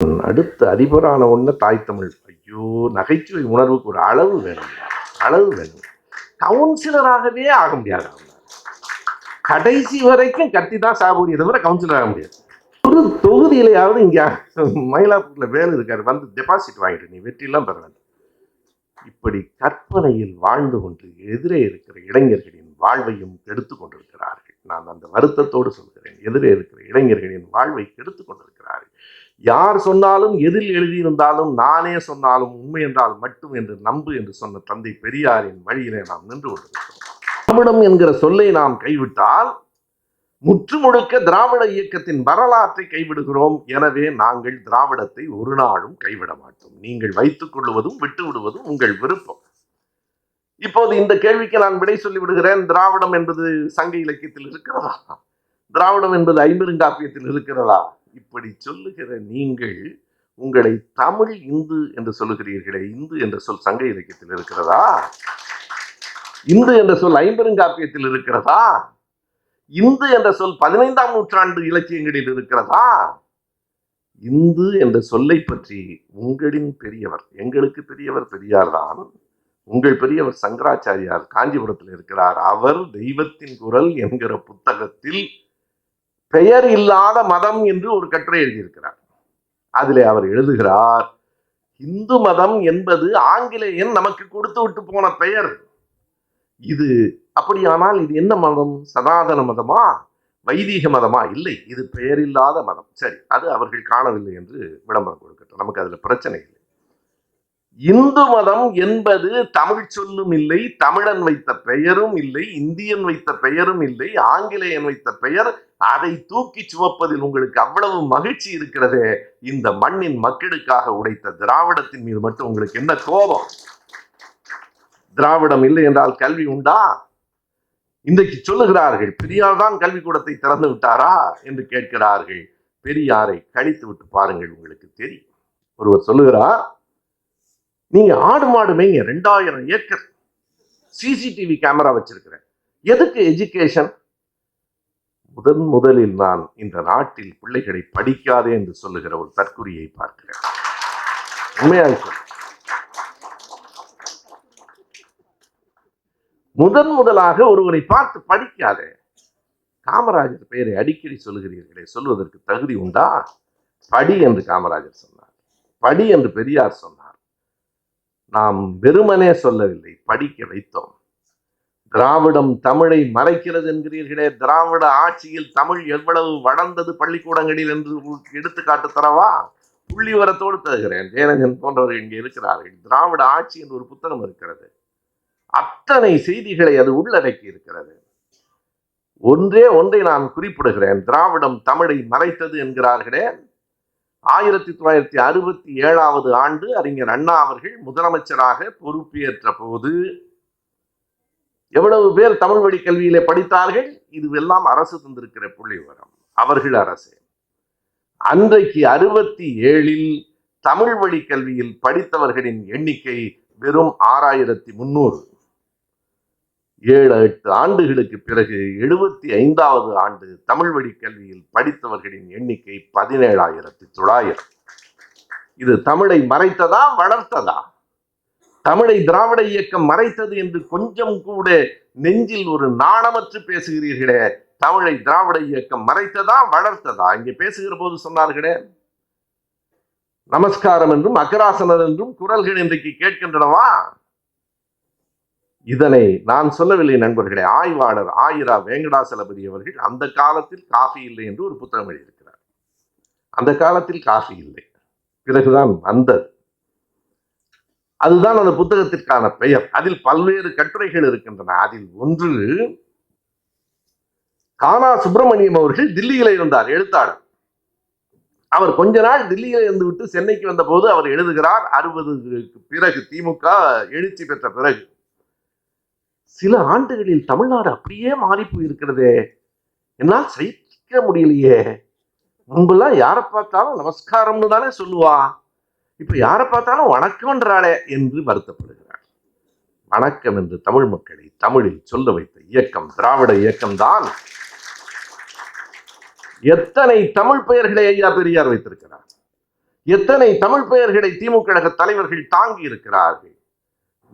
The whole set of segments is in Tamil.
அடுத்த அதிபரான ஒன்று தாய் தமிழ். ஐயோ, நகைச்சுவை உணர்வுக்கு ஒரு அளவு வேணும், அளவு வேணும். கவுன்சிலராகவே ஆக முடியாது. கடைசி வரைக்கும் கத்தி தான் சாகுறிய தவிர கவுன்சிலர் ஆக முடியாது. ஒரு தொகுதியிலையாவது இங்கே மயிலாப்பூர்ல வேலை இருக்காரு, வந்து டெபாசிட் வாங்கிட்டு நீ வெற்றிலாம் பெற வேண்டும். இப்படி கற்பனையில் வாழ்ந்து கொண்டு எதிரே இருக்கிற இளைஞர்களின் வாழ்வையும் கெடுத்து கொண்டிருக்கிறார்கள். நான் அந்த வருத்தத்தோடு சொல்கிறேன், எதிரே இருக்கிற இளைஞர்களின் வாழ்வை கெடுத்து கொண்டிருக்கிறார்கள். யார் சொன்னாலும், எதில் எழுதியிருந்தாலும், நானே சொன்னாலும் உண்மை என்றால் மட்டும் என்று நம்பு என்று சொன்ன தந்தை பெரியாரின் வழியிலே நாம் நின்று கொண்டிருக்கிறோம். திராவிடம் என்கிற சொல்லை நாம் கைவிட்டால் முற்றுமுழுக்க திராவிட இயக்கத்தின் வரலாற்றை கைவிடுகிறோம். எனவே நாங்கள் திராவிடத்தை ஒரு நாளும் கைவிட மாட்டோம். நீங்கள் வைத்துக் கொள்வதும் விட்டு விடுவதும் உங்கள் விருப்பம். இப்போது இந்த கேள்விக்கு நான் விடை சொல்லி விடுகிறேன். திராவிடம் என்பது சங்க இலக்கியத்தில் இருக்கிறதா? திராவிடம் என்பது ஐம்பெருங்காப்பியத்தில் இருக்கிறதா? இப்படி சொல்லுகிற நீங்கள் உங்களை தமிழ் இந்து என்று சொல்லுகிறீர்களே, இந்து என்ற சொல் சங்க இலக்கியத்தில் இருக்கிறதா? இந்து என்ற சொல் ஐம்பெருங்காப்பியத்தில் இருக்கிறதா? இந்து என்ற சொல் 15ஆம் நூற்றாண்டு இலக்கியங்களில் இருக்கிறதா? இந்து என்ற சொல்லை பற்றி உங்களின் பெரியவர், எங்களுக்கு பெரியவர் பெரியார் தான். உங்கள் பெரியவர் சங்கராச்சாரியார் காஞ்சிபுரத்தில் இருக்கிறார். அவர் தெய்வத்தின் குரல் என்கிற புத்தகத்தில் பெயர் இல்லாத மதம் என்று ஒரு கட்டுரை எழுதியிருக்கிறார். அதிலே அவர் எழுதுகிறார், இந்து மதம் என்பது ஆங்கிலேயன் நமக்கு கொடுத்து விட்டு போன பெயர். இது அப்படியானால் இது என்ன மதம்? சனாதன மதமா, வைதீக மதமா? இல்லை, இது பெயரில்லாத மதம். சரி, அது அவர்கள் காணவில்லை என்று விளம்பரம் கொடுக்கட்டும், நமக்கு அதுல பிரச்சனை இல்லை. இந்து மதம் என்பது தமிழ் சொல்லும் இல்லை, தமிழன் வைத்த பெயரும் இல்லை, இந்தியன் வைத்த பெயரும் இல்லை, ஆங்கிலேயன் வைத்த பெயர். அதை தூக்கி சுமப்பதில் உங்களுக்கு அவ்வளவு மகிழ்ச்சி இருக்கிறதே, இந்த மண்ணின் மக்களுக்காக உடைத்த திராவிடத்தின் மீது மட்டும் உங்களுக்கு என்ன கோபம்? திராவிடம் இல்லை என்றால் கல்வி உண்டா? இன்றைக்கு சொல்லுகிறார்கள், பெரியார் தான் கல்விக்கூடத்தை திறந்து விட்டாரா என்று கேட்கிறார்கள். பெரியாரை கழித்து விட்டு பாருங்கள், உங்களுக்கு தெரியும். ஒருவர் சொல்லுகிறார், நீங்க ஆடு மாடு மேய்ங்க, 2000 ஏக்கர் சிசிடிவி கேமரா வச்சிருக்கிறேன், எதுக்கு எஜுகேஷன்? முதலில் நான் இந்த நாட்டில் பிள்ளைகளை படிக்காதே என்று சொல்லுகிற ஒரு தற்குறியை பார்க்கிறேன். உண்மையாக சொல்ல, முதலாக ஒருவரை பார்த்து படிக்காதே. காமராஜர் பெயரை அடிக்கடி சொல்லுகிறீர்களே, சொல்வதற்கு தகுதி உண்டா? படி என்று காமராஜர் சொன்னார், படி என்று பெரியார் சொன்னார். நாம் வெறுமனே சொல்லவில்லை, படிக்க வைத்தோம். திராவிடம் தமிழை மறைக்கிறது என்கிறீர்களே, திராவிட ஆட்சியில் தமிழ் எவ்வளவு வளர்ந்தது பள்ளிக்கூடங்களில் என்று எடுத்துக்காட்டு தரவா? புள்ளி வரத்தோடு தருகிறேன். ஜெயரஞ்சன் போன்றவர்கள் இங்கே இருக்கிறார்கள். திராவிட ஆட்சி என்று ஒரு புத்தகம் இருக்கிறது. அத்தனை செய்திகளை அது உள்ளடக்கி இருக்கிறது. ஒன்றை நான் குறிப்பிடுகிறேன். திராவிடம் தமிழை மறைத்தது என்கிறார்களே, 1967 ஆண்டு அறிஞர் அண்ணா அவர்கள் முதலமைச்சராக பொறுப்பேற்ற போது எவ்வளவு பேர் தமிழ் வழி கல்வியிலே படித்தார்கள்? இதுவெல்லாம் அரசு தந்திருக்கிற புள்ளி விவரம், அவர்கள் அரசு. அன்றைக்கு 67 தமிழ் வழி கல்வியில் படித்தவர்களின் எண்ணிக்கை வெறும் 6300. 7-8 ஆண்டுகளுக்கு பிறகு 75வது ஆண்டு தமிழ் வழி கல்வியில் படித்தவர்களின் எண்ணிக்கை 17,900. இது தமிழை மறைத்ததா, வளர்த்ததா? தமிழை திராவிட இயக்கம் மறைத்தது என்று கொஞ்சம் கூட நெஞ்சில் ஒரு நாணமற்று பேசுகிறீர்களே. தமிழை திராவிட இயக்கம் மறைத்ததா, வளர்த்ததா? இங்கே பேசுகிற போது சொன்னார்களே, நமஸ்காரம் என்றும் அக்கராசனர் என்றும் குரல்கள் இன்றைக்கு கேட்கின்றனவா? இதனை நான் சொல்லவில்லை நண்பர்களே. ஆய்வாளர் ஆயிரா வெங்கடாசலபதி அவர்கள் அந்த காலத்தில் காஃபி இல்லை என்று ஒரு புத்தகம் எழுதியிருக்கிறார். அந்த காலத்தில் காஃபி இல்லை, பிறகுதான் வந்தது. அதுதான் அந்த புத்தகத்திற்கான பெயர். அதில் பல்வேறு கட்டுரைகள் இருக்கின்றன. அதில் ஒன்று, கானா சுப்பிரமணியம் அவர்கள் தில்லியில இருந்தார், எழுத்தாளர். அவர் கொஞ்ச நாள் தில்லியில இருந்து விட்டு சென்னைக்கு வந்த போது அவர் எழுதுகிறார், 60க்கு பிறகு, திமுக எழுச்சி பெற்ற பிறகு, சில ஆண்டுகளில் தமிழ்நாடு அப்படியே மாறி போயிருக்கிறதே, என்னால் சகிக்க முடியலையே. முன்பெல்லாம் யாரை பார்த்தாலும் நமஸ்காரம்னு தானே சொல்லுவா, இப்ப யாரை பார்த்தாலும் வணக்கம்ன்றாளே என்று வருத்தப்படுகிறார். வணக்கம் என்று தமிழ் மக்களை தமிழில் சொல்ல வைத்த இயக்கம் திராவிட இயக்கம்தான். எத்தனை தமிழ் பெயர்களை ஐயா பெரியார் வைத்திருக்கிறார். எத்தனை தமிழ் பெயர்களை திமுக கழக தலைவர்கள் தாங்கி இருக்கிறார்கள்.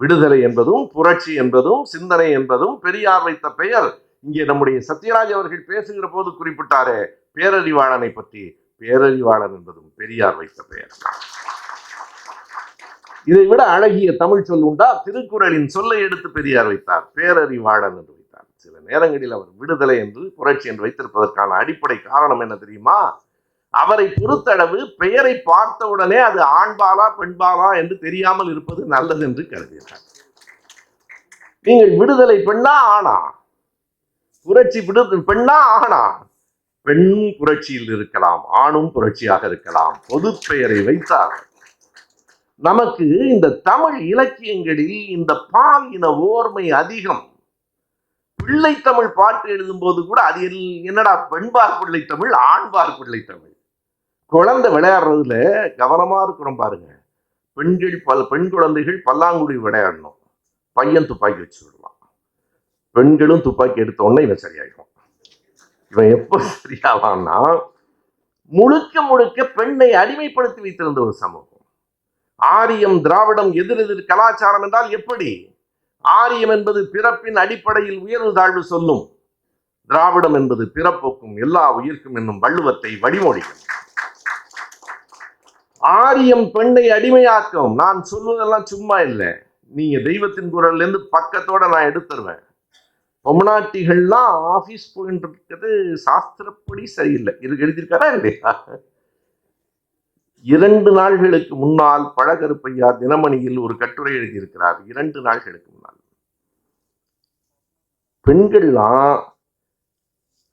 விடுதலை என்பதும் புரட்சி என்பதும் சிந்தனை என்பதும் பெரியார் வைத்த பெயர். இங்கே நம்முடைய சத்யராஜ் அவர்கள் பேசுகிற போது குறிப்பிட்டாரே பேரறிவாளனை பற்றி, பேரறிவாளன் என்பதும் பெரியார் வைத்த பெயர். இதை விட அழகிய தமிழ் சொல் உண்டா? திருக்குறளின் சொல்லை எடுத்து பெரியார் வைத்தார், பேரறிவாளன் என்று வைத்தார். சில நேரங்களில் அவர் விடுதலை என்று புரட்சி என்று வைத்திருப்பதற்கான அடிப்படை காரணம் என்ன தெரியுமா? அவரை பொறுத்தளவு பெயரை பார்த்தவுடனே அது ஆண்பாலா பெண்பாலா என்று தெரியாமல் இருப்பது நல்லது என்று கருதினார். நீங்கள் விடுதலை பெண்ணா ஆனா, புரட்சி பெண்ணா ஆனா, பெண்ணும் புரட்சியில் இருக்கலாம், ஆணும் புரட்சியாக இருக்கலாம். பொது பெயரை வைத்தார். நமக்கு இந்த தமிழ் இலக்கியங்களில் இந்த பால் இன ஓர்மை அதிகம். பிள்ளை தமிழ் பாட்டு எழுதும் போது கூட அது என்னடா பெண்பார் பிள்ளை தமிழ், ஆண்பார் பிள்ளை தமிழ். குழந்தை விளையாடுறதுல கவனமா இருக்கிறோம் பாருங்க. பெண் குழந்தைகள் பல்லாங்குடி விளையாடணும், பையன் துப்பாக்கி வச்சு விடலாம். பெண்களும் துப்பாக்கி எடுத்த உடனே இவன் சரியாயிடும். இவன் எப்போ சரியாவான்னா, முழுக்க முழுக்க பெண்ணை அடிமைப்படுத்தி வைத்திருந்த ஒரு சமூகம். ஆரியம் திராவிடம் எதிரெதிர் கலாச்சாரம் என்றால் எப்படி? ஆரியம் என்பது பிறப்பின் அடிப்படையில் உயர்வு தாழ்வு சொல்லும். திராவிடம் என்பது பிறப்போக்கும் எல்லா உயிர்க்கும் என்னும் வள்ளுவத்தை வடிமொழிக்கும். ஆரியம் பெண்ணை அடிமையாக்கும். நான் சொல்வதெல்லாம் சும்மா இல்லை, நீங்க தெய்வத்தின் குரல்ல இருந்து பக்கத்தோட நான் எடுத்துருவேன். பொம்னாட்டிகள்லாம் ஆபீஸ் போயிட்டு இருக்கிறது சாஸ்திரப்படி சரியில்லை. இது எழுதியிருக்காரா இல்லையா? 2 நாள்களுக்கு முன்னால் பழகருப்பையா தினமணியில் ஒரு கட்டுரை எழுதியிருக்கிறார். 2 நாள்களுக்கு முன்னால் பெண்கள்லாம்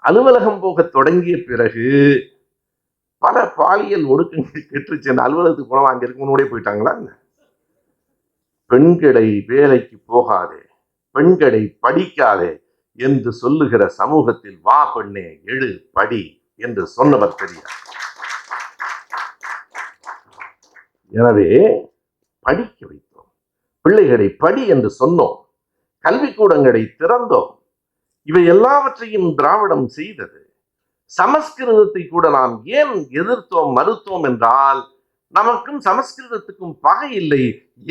அலுவலகம் போக தொடங்கிய பிறகு பல பாலியல் ஒடுக்கங்கள் கெட்டுச்சு. அலுவலகத்துக்கு போனவங்க அங்க இருக்க முன்னோடே போயிட்டாங்களா? பெண்களை வேலைக்கு போகாதே, பெண்களை படிக்காதே என்று சொல்லுகிற சமூகத்தில் வா பெண்ணே எழு படி என்று சொன்னவர் பெரியார். எனவே படிக்க வைத்தோம், பிள்ளைகளை படி என்று சொன்னோம், கல்விக்கூடங்களை திறந்தோம். இவை எல்லாவற்றையும் திராவிடம் செய்தது. சமஸ்கிருதத்தை கூட நாம் ஏன் எதிர்த்தோம் மறுத்தோம் என்றால், நமக்கும் சமஸ்கிருதத்துக்கும் பகை இல்லை.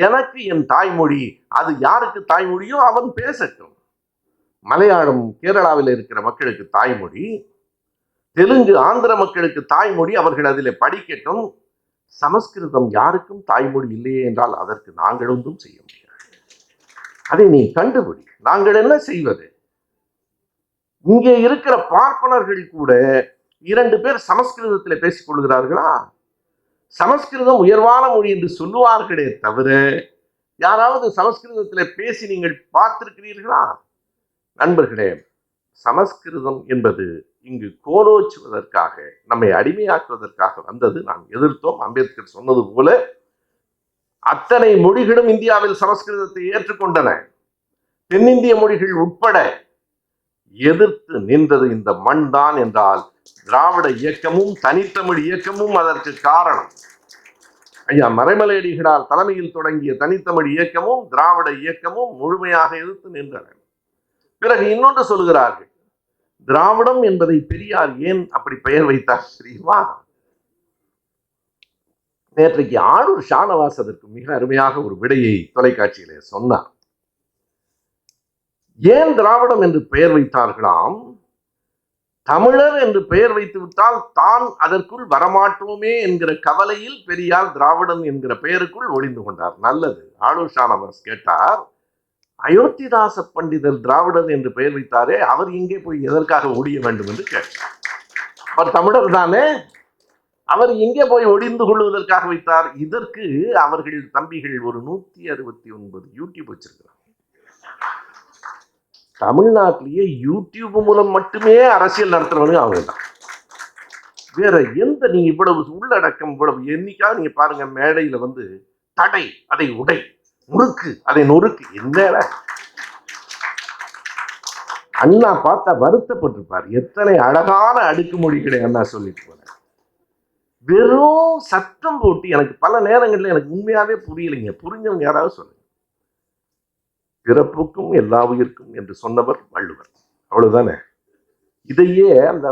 எனக்கு என் தாய்மொழி, அது யாருக்கு தாய்மொழியோ அவன் பேசட்டும். மலையாளம் கேரளாவில் இருக்கிற மக்களுக்கு தாய்மொழி, தெலுங்கு ஆந்திர மக்களுக்கு தாய்மொழி, அவர்கள் அதில் படிக்கட்டும். சமஸ்கிருதம் யாருக்கும் தாய்மொழி இல்லையே என்றால் அதற்கு நாங்கள் ஒன்றும் செய்ய முடியாது. அதை நீ கண்டுபிடி. நாங்கள் என்ன செய்வது? இங்கே இருக்கிற பார்ப்பனர்கள் கூட 2 பேர் சமஸ்கிருதத்தில் பேசிக் கொள்கிறார்களா? சமஸ்கிருதம் உயர்வான மொழி என்று சொல்லுவார்களே தவிர, யாராவது சமஸ்கிருதத்தில் பேசி நீங்கள் பார்த்திருக்கிறீர்களா? நண்பர்களே, சமஸ்கிருதம் என்பது இங்கு கோலோச்சுவதற்காக, நம்மை அடிமையாக்குவதற்காக வந்தது. நாம் எதிர்த்தோம். அம்பேத்கர் சொன்னது போல அத்தனை மொழிகளும் இந்தியாவில் சமஸ்கிருதத்தை ஏற்றுக்கொண்டன. தென்னிந்திய மொழிகள் உட்பட எதிர்த்து நின்றது இந்த மண் தான் என்றால், திராவிட இயக்கமும் தனித்தமிழ் இயக்கமும் அதற்கு காரணம். ஐயா மறைமலையடிகளார் தலைமையில் தொடங்கிய தனித்தமிழ் இயக்கமும் திராவிட இயக்கமும் முழுமையாக எதிர்த்து நின்றன. பிறகு இன்னொன்று சொல்லுகிறார்கள், திராவிடம் என்பதை பெரியார் ஏன் அப்படி பெயர் வைத்தார் தெரியுமா? நேற்றைக்கு ஆளூர் ஷானவாஸ் அதற்கு மிக அருமையாக ஒரு விடையை தொலைக்காட்சியிலே சொன்னார். ஏன் திராவிடம் என்று பெயர் வைத்தார்களாம்? தமிழர் என்று பெயர் வைத்து விட்டால் தான் அதற்குள் வரமாட்டோமே என்கிற கவலையில் பெரியார் திராவிடன் என்கிற பெயருக்குள் ஒளிந்து கொண்டார். நல்லது. ஆளூர் ஷானவாஸ் கேட்டார், அயோத்திதாச பண்டிதர் திராவிடர் என்று பெயர் வைத்தாரே, அவர் இங்கே போய் எதற்காக ஒழிய வேண்டும் என்று கேட்டார். அவர் தமிழர் தானே, அவர் எங்கே போய் ஒளிந்து கொள்வதற்காக வைத்தார்? இதற்கு அவர்கள் தம்பிகள் ஒரு 169 யூடியூப் வச்சிருக்கிறார். தமிழ்நாட்டிலேயே யூடியூப் மூலம் மட்டுமே அரசியல் நடத்துறவங்க அவங்க தான். வேற எந்த நீங்க இவ்வளவு உள்ளடக்கம், இவ்வளவு எண்ணிக்காக நீங்க பாருங்க, மேடையில வந்து தடை அதை உடை, முறுக்கு அதை நொறுக்கு. என்ன அண்ணா பார்த்தா வருத்தப்பட்டிருப்பார். எத்தனை அழகான அடுக்குமொழிகளை அண்ணா சொல்லிட்டு போன. வெறும் சத்தம் போட்டு எனக்கு பல நேரங்கள்ல எனக்கு உண்மையாவே புரியலைங்க. புரிஞ்சவங்க யாராவது சொல்லுங்க. பிறப்புக்கும் எல்லா உயிர்க்கும் என்று சொன்னவர் வள்ளுவர். அவ்வளவுதானே. இதையே அந்த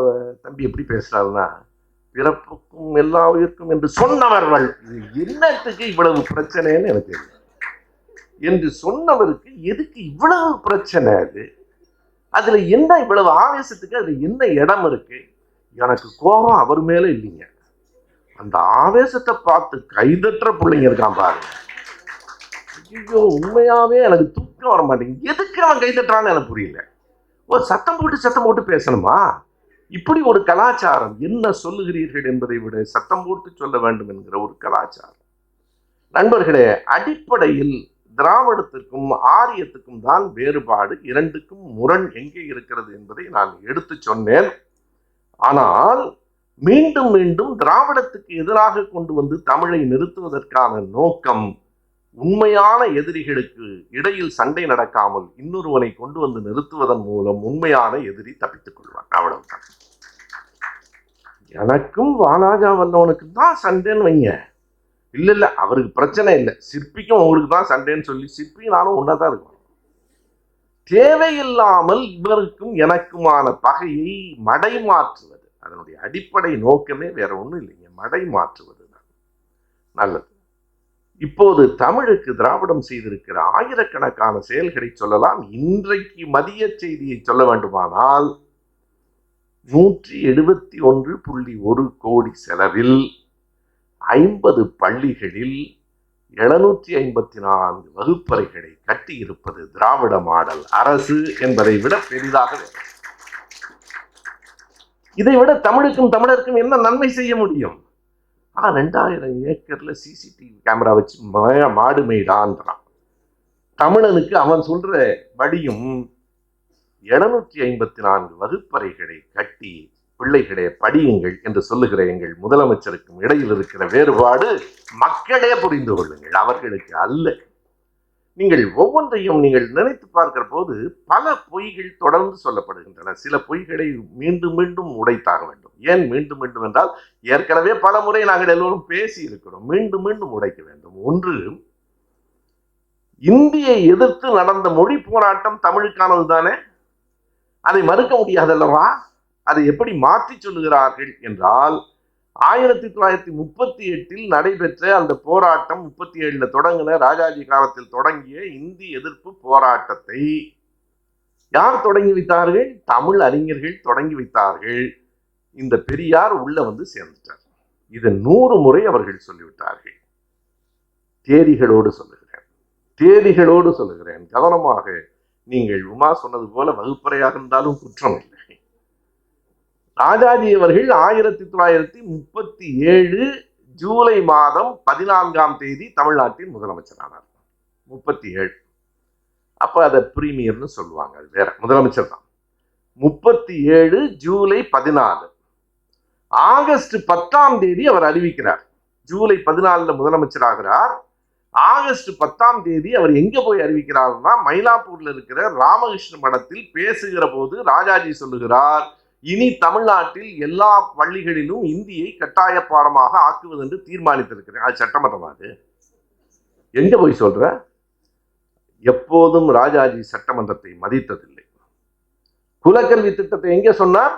தம்பி எப்படி பேசுறாருன்னா, பிறப்புக்கும் எல்லா உயிர்க்கும் என்று சொன்னவர்கள் என்னத்துக்கு இவ்வளவு பிரச்சனைன்னு எனக்கு தெரியும். என்று சொன்னவருக்கு எதுக்கு இவ்வளவு பிரச்சனை? அதுல என்ன இவ்வளவு ஆவேசத்துக்கு? அதுல என்ன இடம் இருக்கு? எனக்கு கோபம் அவர் மேல இல்லைங்க, அந்த ஆவேசத்தை பார்த்து கைதற்ற பிள்ளைங்க இருக்கான் பாருங்க. ஐயோ, உண்மையாவே எனக்கு தூக்கம் வர மாட்டேங்குது. எதுக்கு அவன் கைதட்டுறான்னு எனக்கு புரியல. ஒரு சத்தம் போட்டு பேசணுமா? இப்படி ஒரு கலாச்சாரம். என்ன சொல்லுகிறீர்கள் என்பதை விட சத்தம் போட்டு சொல்ல வேண்டும் என்கிற ஒரு கலாச்சாரம். நண்பர்களே, அடிப்படையில் திராவிடத்திற்கும் ஆரியத்துக்கும் தான் வேறுபாடு. இரண்டுக்கும் முரண் எங்கே இருக்கிறது என்பதை நான் எடுத்து சொன்னேன். ஆனால் மீண்டும் மீண்டும் திராவிடத்துக்கு எதிராக கொண்டு வந்து தமிழை நிறுத்துவதற்கான நோக்கம் உண்மையான எதிரிகளுக்கு இடையில் சண்டை நடக்காமல் இன்னொருவனை கொண்டு வந்து நிறுத்துவதன் மூலம் உண்மையான எதிரி தப்பித்துக் கொள்வான். அவ்வளவுதான். எனக்கும் வாலாஜா வல்லவனுக்கு தான் சண்டைன்னு வைங்க. இல்ல அவருக்கு பிரச்சனை இல்லை, சிற்பிக்கும் உங்களுக்கு தான் சண்டைன்னு சொல்லி சிற்பி நானும் ஒன்னாதான் இருக்கும். தேவையில்லாமல் இவருக்கும் எனக்குமான பகையை மடை மாற்றுவது, அதனுடைய அடிப்படை நோக்கமே வேற ஒன்றும் இல்லைங்க, மடை மாற்றுவது தான் நல்லது. இப்போது தமிழுக்கு திராவிடம் செய்திருக்கிற ஆயிரக்கணக்கான செயல்களை சொல்லலாம். இன்றைக்கு மதிய செய்தியை சொல்ல வேண்டுமானால் 171.1 கோடி செலவில் 50 பள்ளிகளில் 754 வகுப்பறைகளை கட்டியிருப்பது திராவிட மாடல் அரசு என்பதை விட பெரிதாக. இதை விட தமிழுக்கும் தமிழருக்கும் என்ன நன்மை செய்ய முடியும்? 2000 ஏக்கர்ல சிசிடிவி கேமரா வச்சு மாடு மேய்டான்றான். தமிழனுக்கு அவன் சொல்ற படியும் 754 வகுப்பறைகளை கட்டி பிள்ளைகளே படியுங்கள் என்று சொல்லுகிற எங்கள் முதலமைச்சருக்கும் இடையில் இருக்கிற வேறுபாடு மக்களே புரிந்து கொள்ளுங்கள், அவர்களுக்கு அல்ல. நீங்கள் ஒவ்வொன்றையும் நீங்கள் நினைத்து பார்க்கிற போது பல பொய்கள் தொடர்ந்து சொல்லப்படுகின்றன. சில பொய்களை மீண்டும் மீண்டும் உடைத்தாக வேண்டும். ஏன் மீண்டும் மீண்டும் என்றால், ஏற்கனவே பல முறை நாங்கள் எல்லோரும் பேசி இருக்கிறோம். மீண்டும் மீண்டும் உடைக்க வேண்டும். ஒன்று, இந்தியை எதிர்த்து நடந்த மொழி போராட்டம் தமிழுக்கானது தானே, அதை மறுக்க முடியாதல்லவா? அதை எப்படி மாற்றி சொல்லுகிறார்கள் என்றால், 1938 நடைபெற்ற அந்த போராட்டம் 37 தொடங்கின ராஜாஜி காலத்தில் தொடங்கிய இந்தி எதிர்ப்பு போராட்டத்தை யார் தொடங்கி வைத்தார்கள்? தமிழ் அறிஞர்கள் தொடங்கி வைத்தார்கள். இந்த பெரியார் உள்ள வந்து சேர்ந்துட்டார். இதை 100 முறை அவர்கள் சொல்லிவிட்டார்கள். தேதிகளோடு சொல்லுகிறேன், கவனமாக. நீங்கள் உமா சொன்னது போல வகுப்பறையாக இருந்தாலும் குற்றம் இல்லை. ராஜாஜி அவர்கள் 1937 ஜூலை மாதம் 14ஆம் தேதி தமிழ்நாட்டின் முதலமைச்சரானார். 37. அப்ப அதை பிரீமியர்னு சொல்லுவாங்க, அது வேற, முதலமைச்சர் தான். 37 ஜூலை 14. ஆகஸ்ட் 10ஆம் தேதி அவர் அறிவிக்கிறார். ஜூலை 14 முதலமைச்சர் ஆகிறார். ஆகஸ்ட் 10ஆம் தேதி அவர் எங்க போய் அறிவிக்கிறார்னா, மயிலாப்பூர்ல இருக்கிற ராமகிருஷ்ண மடத்தில் பேசுகிற போது ராஜாஜி சொல்லுகிறார், இனி தமிழ்நாட்டில் எல்லா பள்ளிகளிலும் இந்தியை கட்டாய பாடமாக ஆக்குவது என்று தீர்மானித்திருக்கிறேன். அது சட்டமன்றமா? அது எங்க போய் சொல்ற? எப்போதும் ராஜாஜி சட்டமன்றத்தை மதித்ததில்லை. குலக்கல்வி திட்டத்தை எங்க சொன்னார்?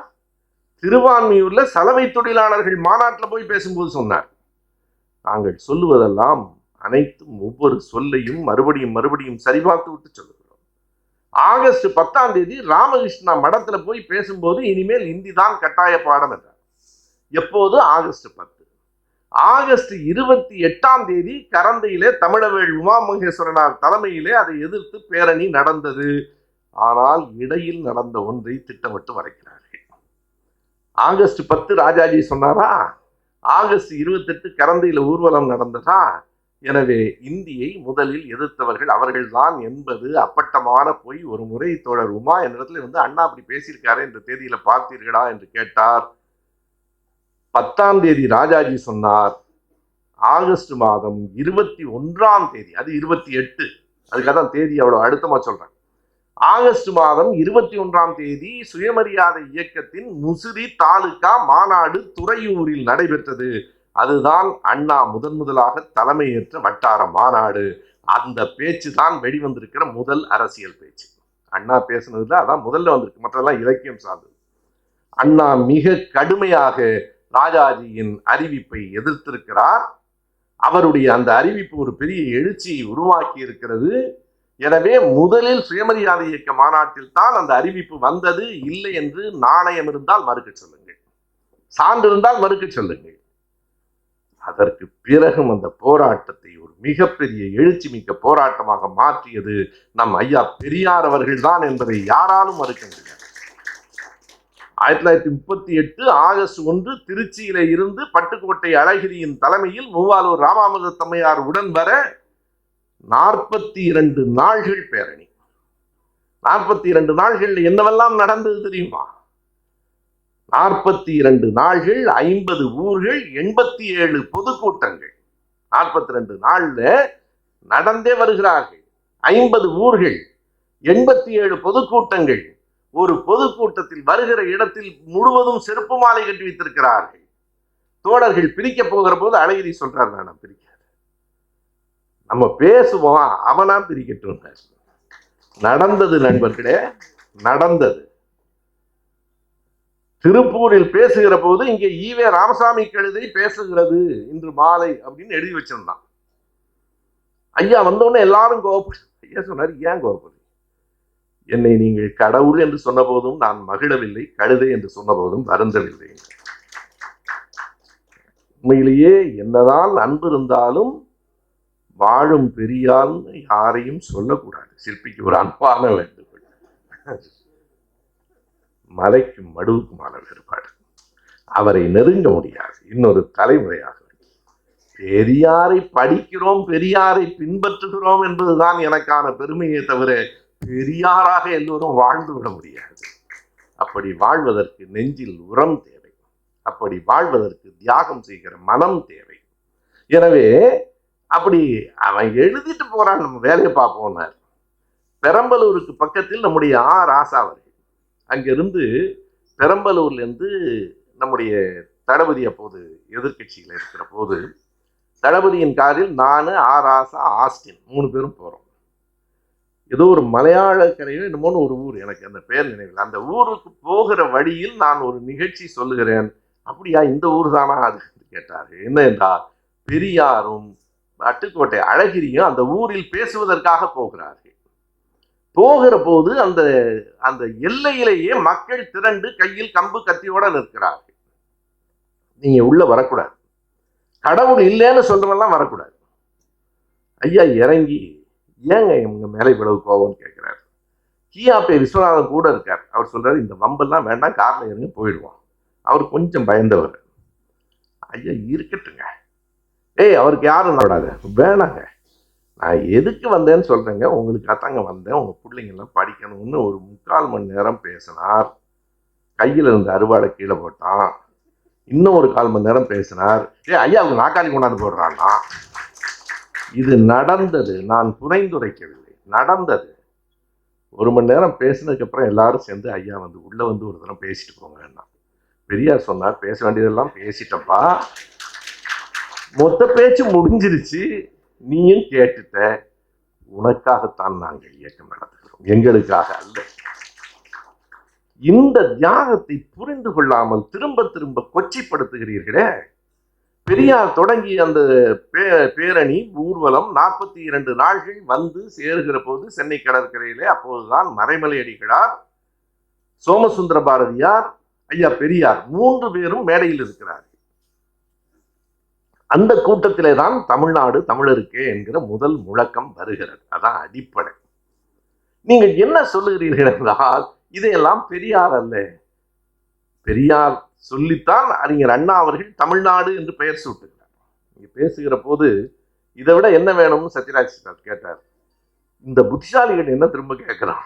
திருவான்மியூர்ல சலவை தொழிலாளர்கள் மாநாட்டில் போய் பேசும்போது சொன்னார். நாங்கள் சொல்லுவதெல்லாம் அனைத்தும் ஒவ்வொரு சொல்லையும் மறுபடியும் சரிபார்த்து விட்டு சொல்லுகிறோம். ஆகஸ்ட் 10ஆம் தேதி ராமகிருஷ்ணா மடத்துல போய் பேசும்போது இனிமேல் இந்தி தான் கட்டாய பாடம் என்றார். எப்போது? ஆகஸ்ட் 10. ஆகஸ்ட் 28ஆம் தேதி கரந்தையிலே தமிழவேள் உமா மகேஸ்வரனார் தலைமையிலே அதை எதிர்த்து பேரணி நடந்தது. ஆனால் இடையில் நடந்த ஒன்றை திட்டமிட்டு வரைக்கிறார்கள். ஆகஸ்ட் 10 ராஜாஜி சொன்னாரா? ஆகஸ்ட் 28 கரந்தையில ஊர்வலம் நடந்ததா? எனவே இந்தியை முதலில் எதிர்த்தவர்கள் அவர்கள்தான் என்பது அப்பட்டமான பொய். ஒரு முறை தோழர் உமா என்னிடத்துல வந்து, அண்ணா அப்படி பேசியிருக்காரு, இந்த தேதியில பார்த்தீர்களா என்று கேட்டார். 10ஆம் தேதி ராஜாஜி சொன்னார். ஆகஸ்ட் மாதம் 21ஆம் தேதி, அது 28, அதுக்காக தான் தேதி அவ்வளவு அழுத்தமா சொல்றேன். ஆகஸ்ட் மாதம் 21ஆம் தேதி சுயமரியாதை இயக்கத்தின் முசிறி தாலுகா மாநாடு துறையூரில் நடைபெற்றது. அதுதான் அண்ணா முதலாக தலைமையேற்ற வட்டார மாநாடு. அந்த பேச்சு தான் வெளிவந்திருக்கிற முதல் அரசியல் பேச்சு. அண்ணா பேசுனதுல அதான் முதல்ல வந்திருக்கு, மற்றெல்லாம் இலக்கியம் சார்ந்தது. அண்ணா மிக கடுமையாக ராஜாஜியின் அறிவிப்பை எதிர்த்திருக்கிறார். அவருடைய அந்த அறிவிப்பு ஒரு பெரிய எழுச்சியை உருவாக்கி இருக்கிறது. எனவே முதலில் சுயமரியாதை இயக்க மாநாட்டில் தான் அந்த அறிவிப்பு வந்தது. இல்லை என்று நாணயம் இருந்தால் மறுக்க சொல்லுங்கள், சான்று இருந்தால் மறுக்க சொல்லுங்கள். அதற்கு பிறகும் அந்த போராட்டத்தை ஒரு மிகப்பெரிய எழுச்சி மிக்க போராட்டமாக மாற்றியது நம் ஐயா பெரியார் அவர்கள் தான் என்பதை யாராலும் மறுக்க முடியாது. 1938 ஆகஸ்ட் 1 திருச்சியில இருந்து பட்டுக்கோட்டை அழகிரியின் தலைமையில் மூவாலூர் ராமாமிர்த தம்மையார் உடன் வர 42 நாள்கள் பேரணி. 42 நாள்கள் என்னவெல்லாம் நடந்தது தெரியுமா? 42 நாள்கள், 50 ஊர்கள், 87 பொதுக்கூட்டங்கள். 42 நாள்ல நடந்தே வருகிறார்கள். 50 ஊர்கள், 87 பொதுக்கூட்டங்கள். ஒரு பொதுக்கூட்டத்தில் வருகிற இடத்தில் முழுவதும் செருப்பு மாலை கட்டி வைத்திருக்கிறார்கள். தோழர்கள் பிரிக்க போகிற போது அழகிரி சொல்றார், வேணாம் பிரிக்காது, நம்ம பேசுவோம், அவனா பிரிக்கட்டும். நடந்தது நண்பர்களே, நடந்தது. திருப்பூரில் பேசுகிற போது இங்கே ஈவே ராமசாமி கழுதை பேசுகிறது இன்று மாலை அப்படின்னு எழுதி வச்சிருந்தான். ஐயா வந்தோடனே எல்லாரும் கோபப்படு. ஐயா சொன்னார், ஏன் கோபப்படு? என்னை நீங்கள் கடவுள் என்று சொன்ன போதும் நான் மகிழவில்லை, கழுதை என்று சொன்ன போதும் வருந்தவில்லை. உண்மையிலேயே என்னதான் அன்பு இருந்தாலும் வாழும் பெரியார்னு யாரையும் சொல்லக்கூடாது. சிற்பிக்கு ஒரு அன்பான வேண்டுகோள். மலைக்கும் மடுவுக்குமான வேறுபாடு. அவரை நெருங்க முடியாது. இன்னொரு தலைமுறையாக பெரியாரை படிக்கிறோம், பெரியாரை பின்பற்றுகிறோம் என்பதுதான் எனக்கான பெருமையை தவிர பெரியாராக எல்லோரும் வாழ்ந்து விட முடியாது. அப்படி வாழ்வதற்கு நெஞ்சில் உரம் தேவை. அப்படி வாழ்வதற்கு தியாகம் செய்கிற மனம் தேவை. எனவே அப்படி அவன் எழுதிட்டு போறான், நம்ம வேலையை பார்ப்போம்னார். பெரம்பலூருக்கு பக்கத்தில் நம்முடைய ராசா அவர்கள் அங்கிருந்து பெரம்பலூர்லேருந்து நம்முடைய தளபதி அப்போது எதிர்கட்சியில் இருக்கிற போது தளபதியின் காரில் நான், ராசா, ஆஸ்டின் 3 பேரும் போகிறோம். ஏதோ ஒரு மலையாள கரையோ என்னமோன்னு ஒரு ஊர், எனக்கு அந்த பேர் நினைவில். அந்த ஊருக்கு போகிற வழியில் நான் ஒரு நிகழ்ச்சி சொல்லுகிறேன். அப்படியா, இந்த ஊர் தானா அது கேட்டார். என்ன என்றால், பெரியாரும் பட்டுக்கோட்டை அழகிரியும் அந்த ஊரில் பேசுவதற்காக போகிறார்கள். போகிற போது அந்த அந்த எல்லையிலேயே மக்கள் திரண்டு கையில் கம்பு கத்தியோட நிற்கிறார்கள். நீங்க உள்ள வரக்கூடாது, கடவுள் இல்லைன்னு சொல்றவெல்லாம் வரக்கூடாது. ஐயா இறங்கி, ஏங்க இவங்க மேலே இவ்வளவு கோவம்னு கேட்கிறாரு. கியாபே விஸ்வநாதன் கூட இருக்கார். அவர் சொல்றாரு, இந்த வம்பெல்லாம் வேண்டாம், கார்ல இறங்கி போயிடுவோம். அவர் கொஞ்சம் பயந்தவர். ஐயா இருக்கட்டுங்க, அவருக்கு யாரும் நடாது, வேணாங்க, நான் எதுக்கு வந்தேன்னு சொல்றேங்க, உங்களுக்கு அத்தாங்க வந்தேன், உங்க பிள்ளைங்கெல்லாம் படிக்கணும்னு ஒரு 3/4 மணி நேரம் பேசினார். கையில் இருந்த அறுவாடை கீழே போட்டான். இன்னும் ஒரு 1/4 மணி நேரம் பேசினார். ஐயா அவங்க நாக்காளி கொண்டாந்து போடுறான்னா. இது நடந்தது, நான் புனைந்துரைக்கவில்லை, நடந்தது. 1 மணி நேரம் பேசினதுக்கு அப்புறம் எல்லாரும் சேர்ந்து ஐயா வந்து உள்ள வந்து ஒரு தரம் பேசிட்டு போங்கன்னா. பெரியார் சொன்னார், பேச வேண்டியதெல்லாம் பேசிட்டப்பா, மொத்த பேச்சு முடிஞ்சிருச்சு, நீயும் கேட்டுட்ட, உனக்காகத்தான் நாங்கள் இயக்கம் நடத்துகிறோம், எங்களுக்காக அல்ல. இந்த தியாகத்தை புரிந்து கொள்ளாமல் திரும்ப திரும்ப கொச்சைப்படுத்துகிறீர்களே. பெரியார் தொடங்கி அந்த பேரணி ஊர்வலம் 42 நாள்கள் வந்து சேருகிற போது சென்னை கடற்கரையிலே, அப்போதுதான் மறைமலை அடிகளார், சோமசுந்தர பாரதியார், ஐயா பெரியார் 3 பேரும் மேடையில் இருக்கிறார்கள். அந்த கூட்டத்திலே தான் தமிழ்நாடு தமிழருக்கே என்கிற முதல் முழக்கம் வருகிறது. அதான் அடிப்படை. நீங்கள் என்ன சொல்லுகிறீர்கள் என்றால், இதையெல்லாம் பெரியார் அல்ல, பெரியார் சொல்லித்தான் அறிஞர் அண்ணா அவர்கள் தமிழ்நாடு என்று பெயர் சூட்டுகிறார். இங்க பேசுகிற போது இதை விட என்ன வேணும்னு சத்யராஜ் கேட்டார். இந்த புத்திசாலிகள் என்ன திரும்ப கேட்கிறான்,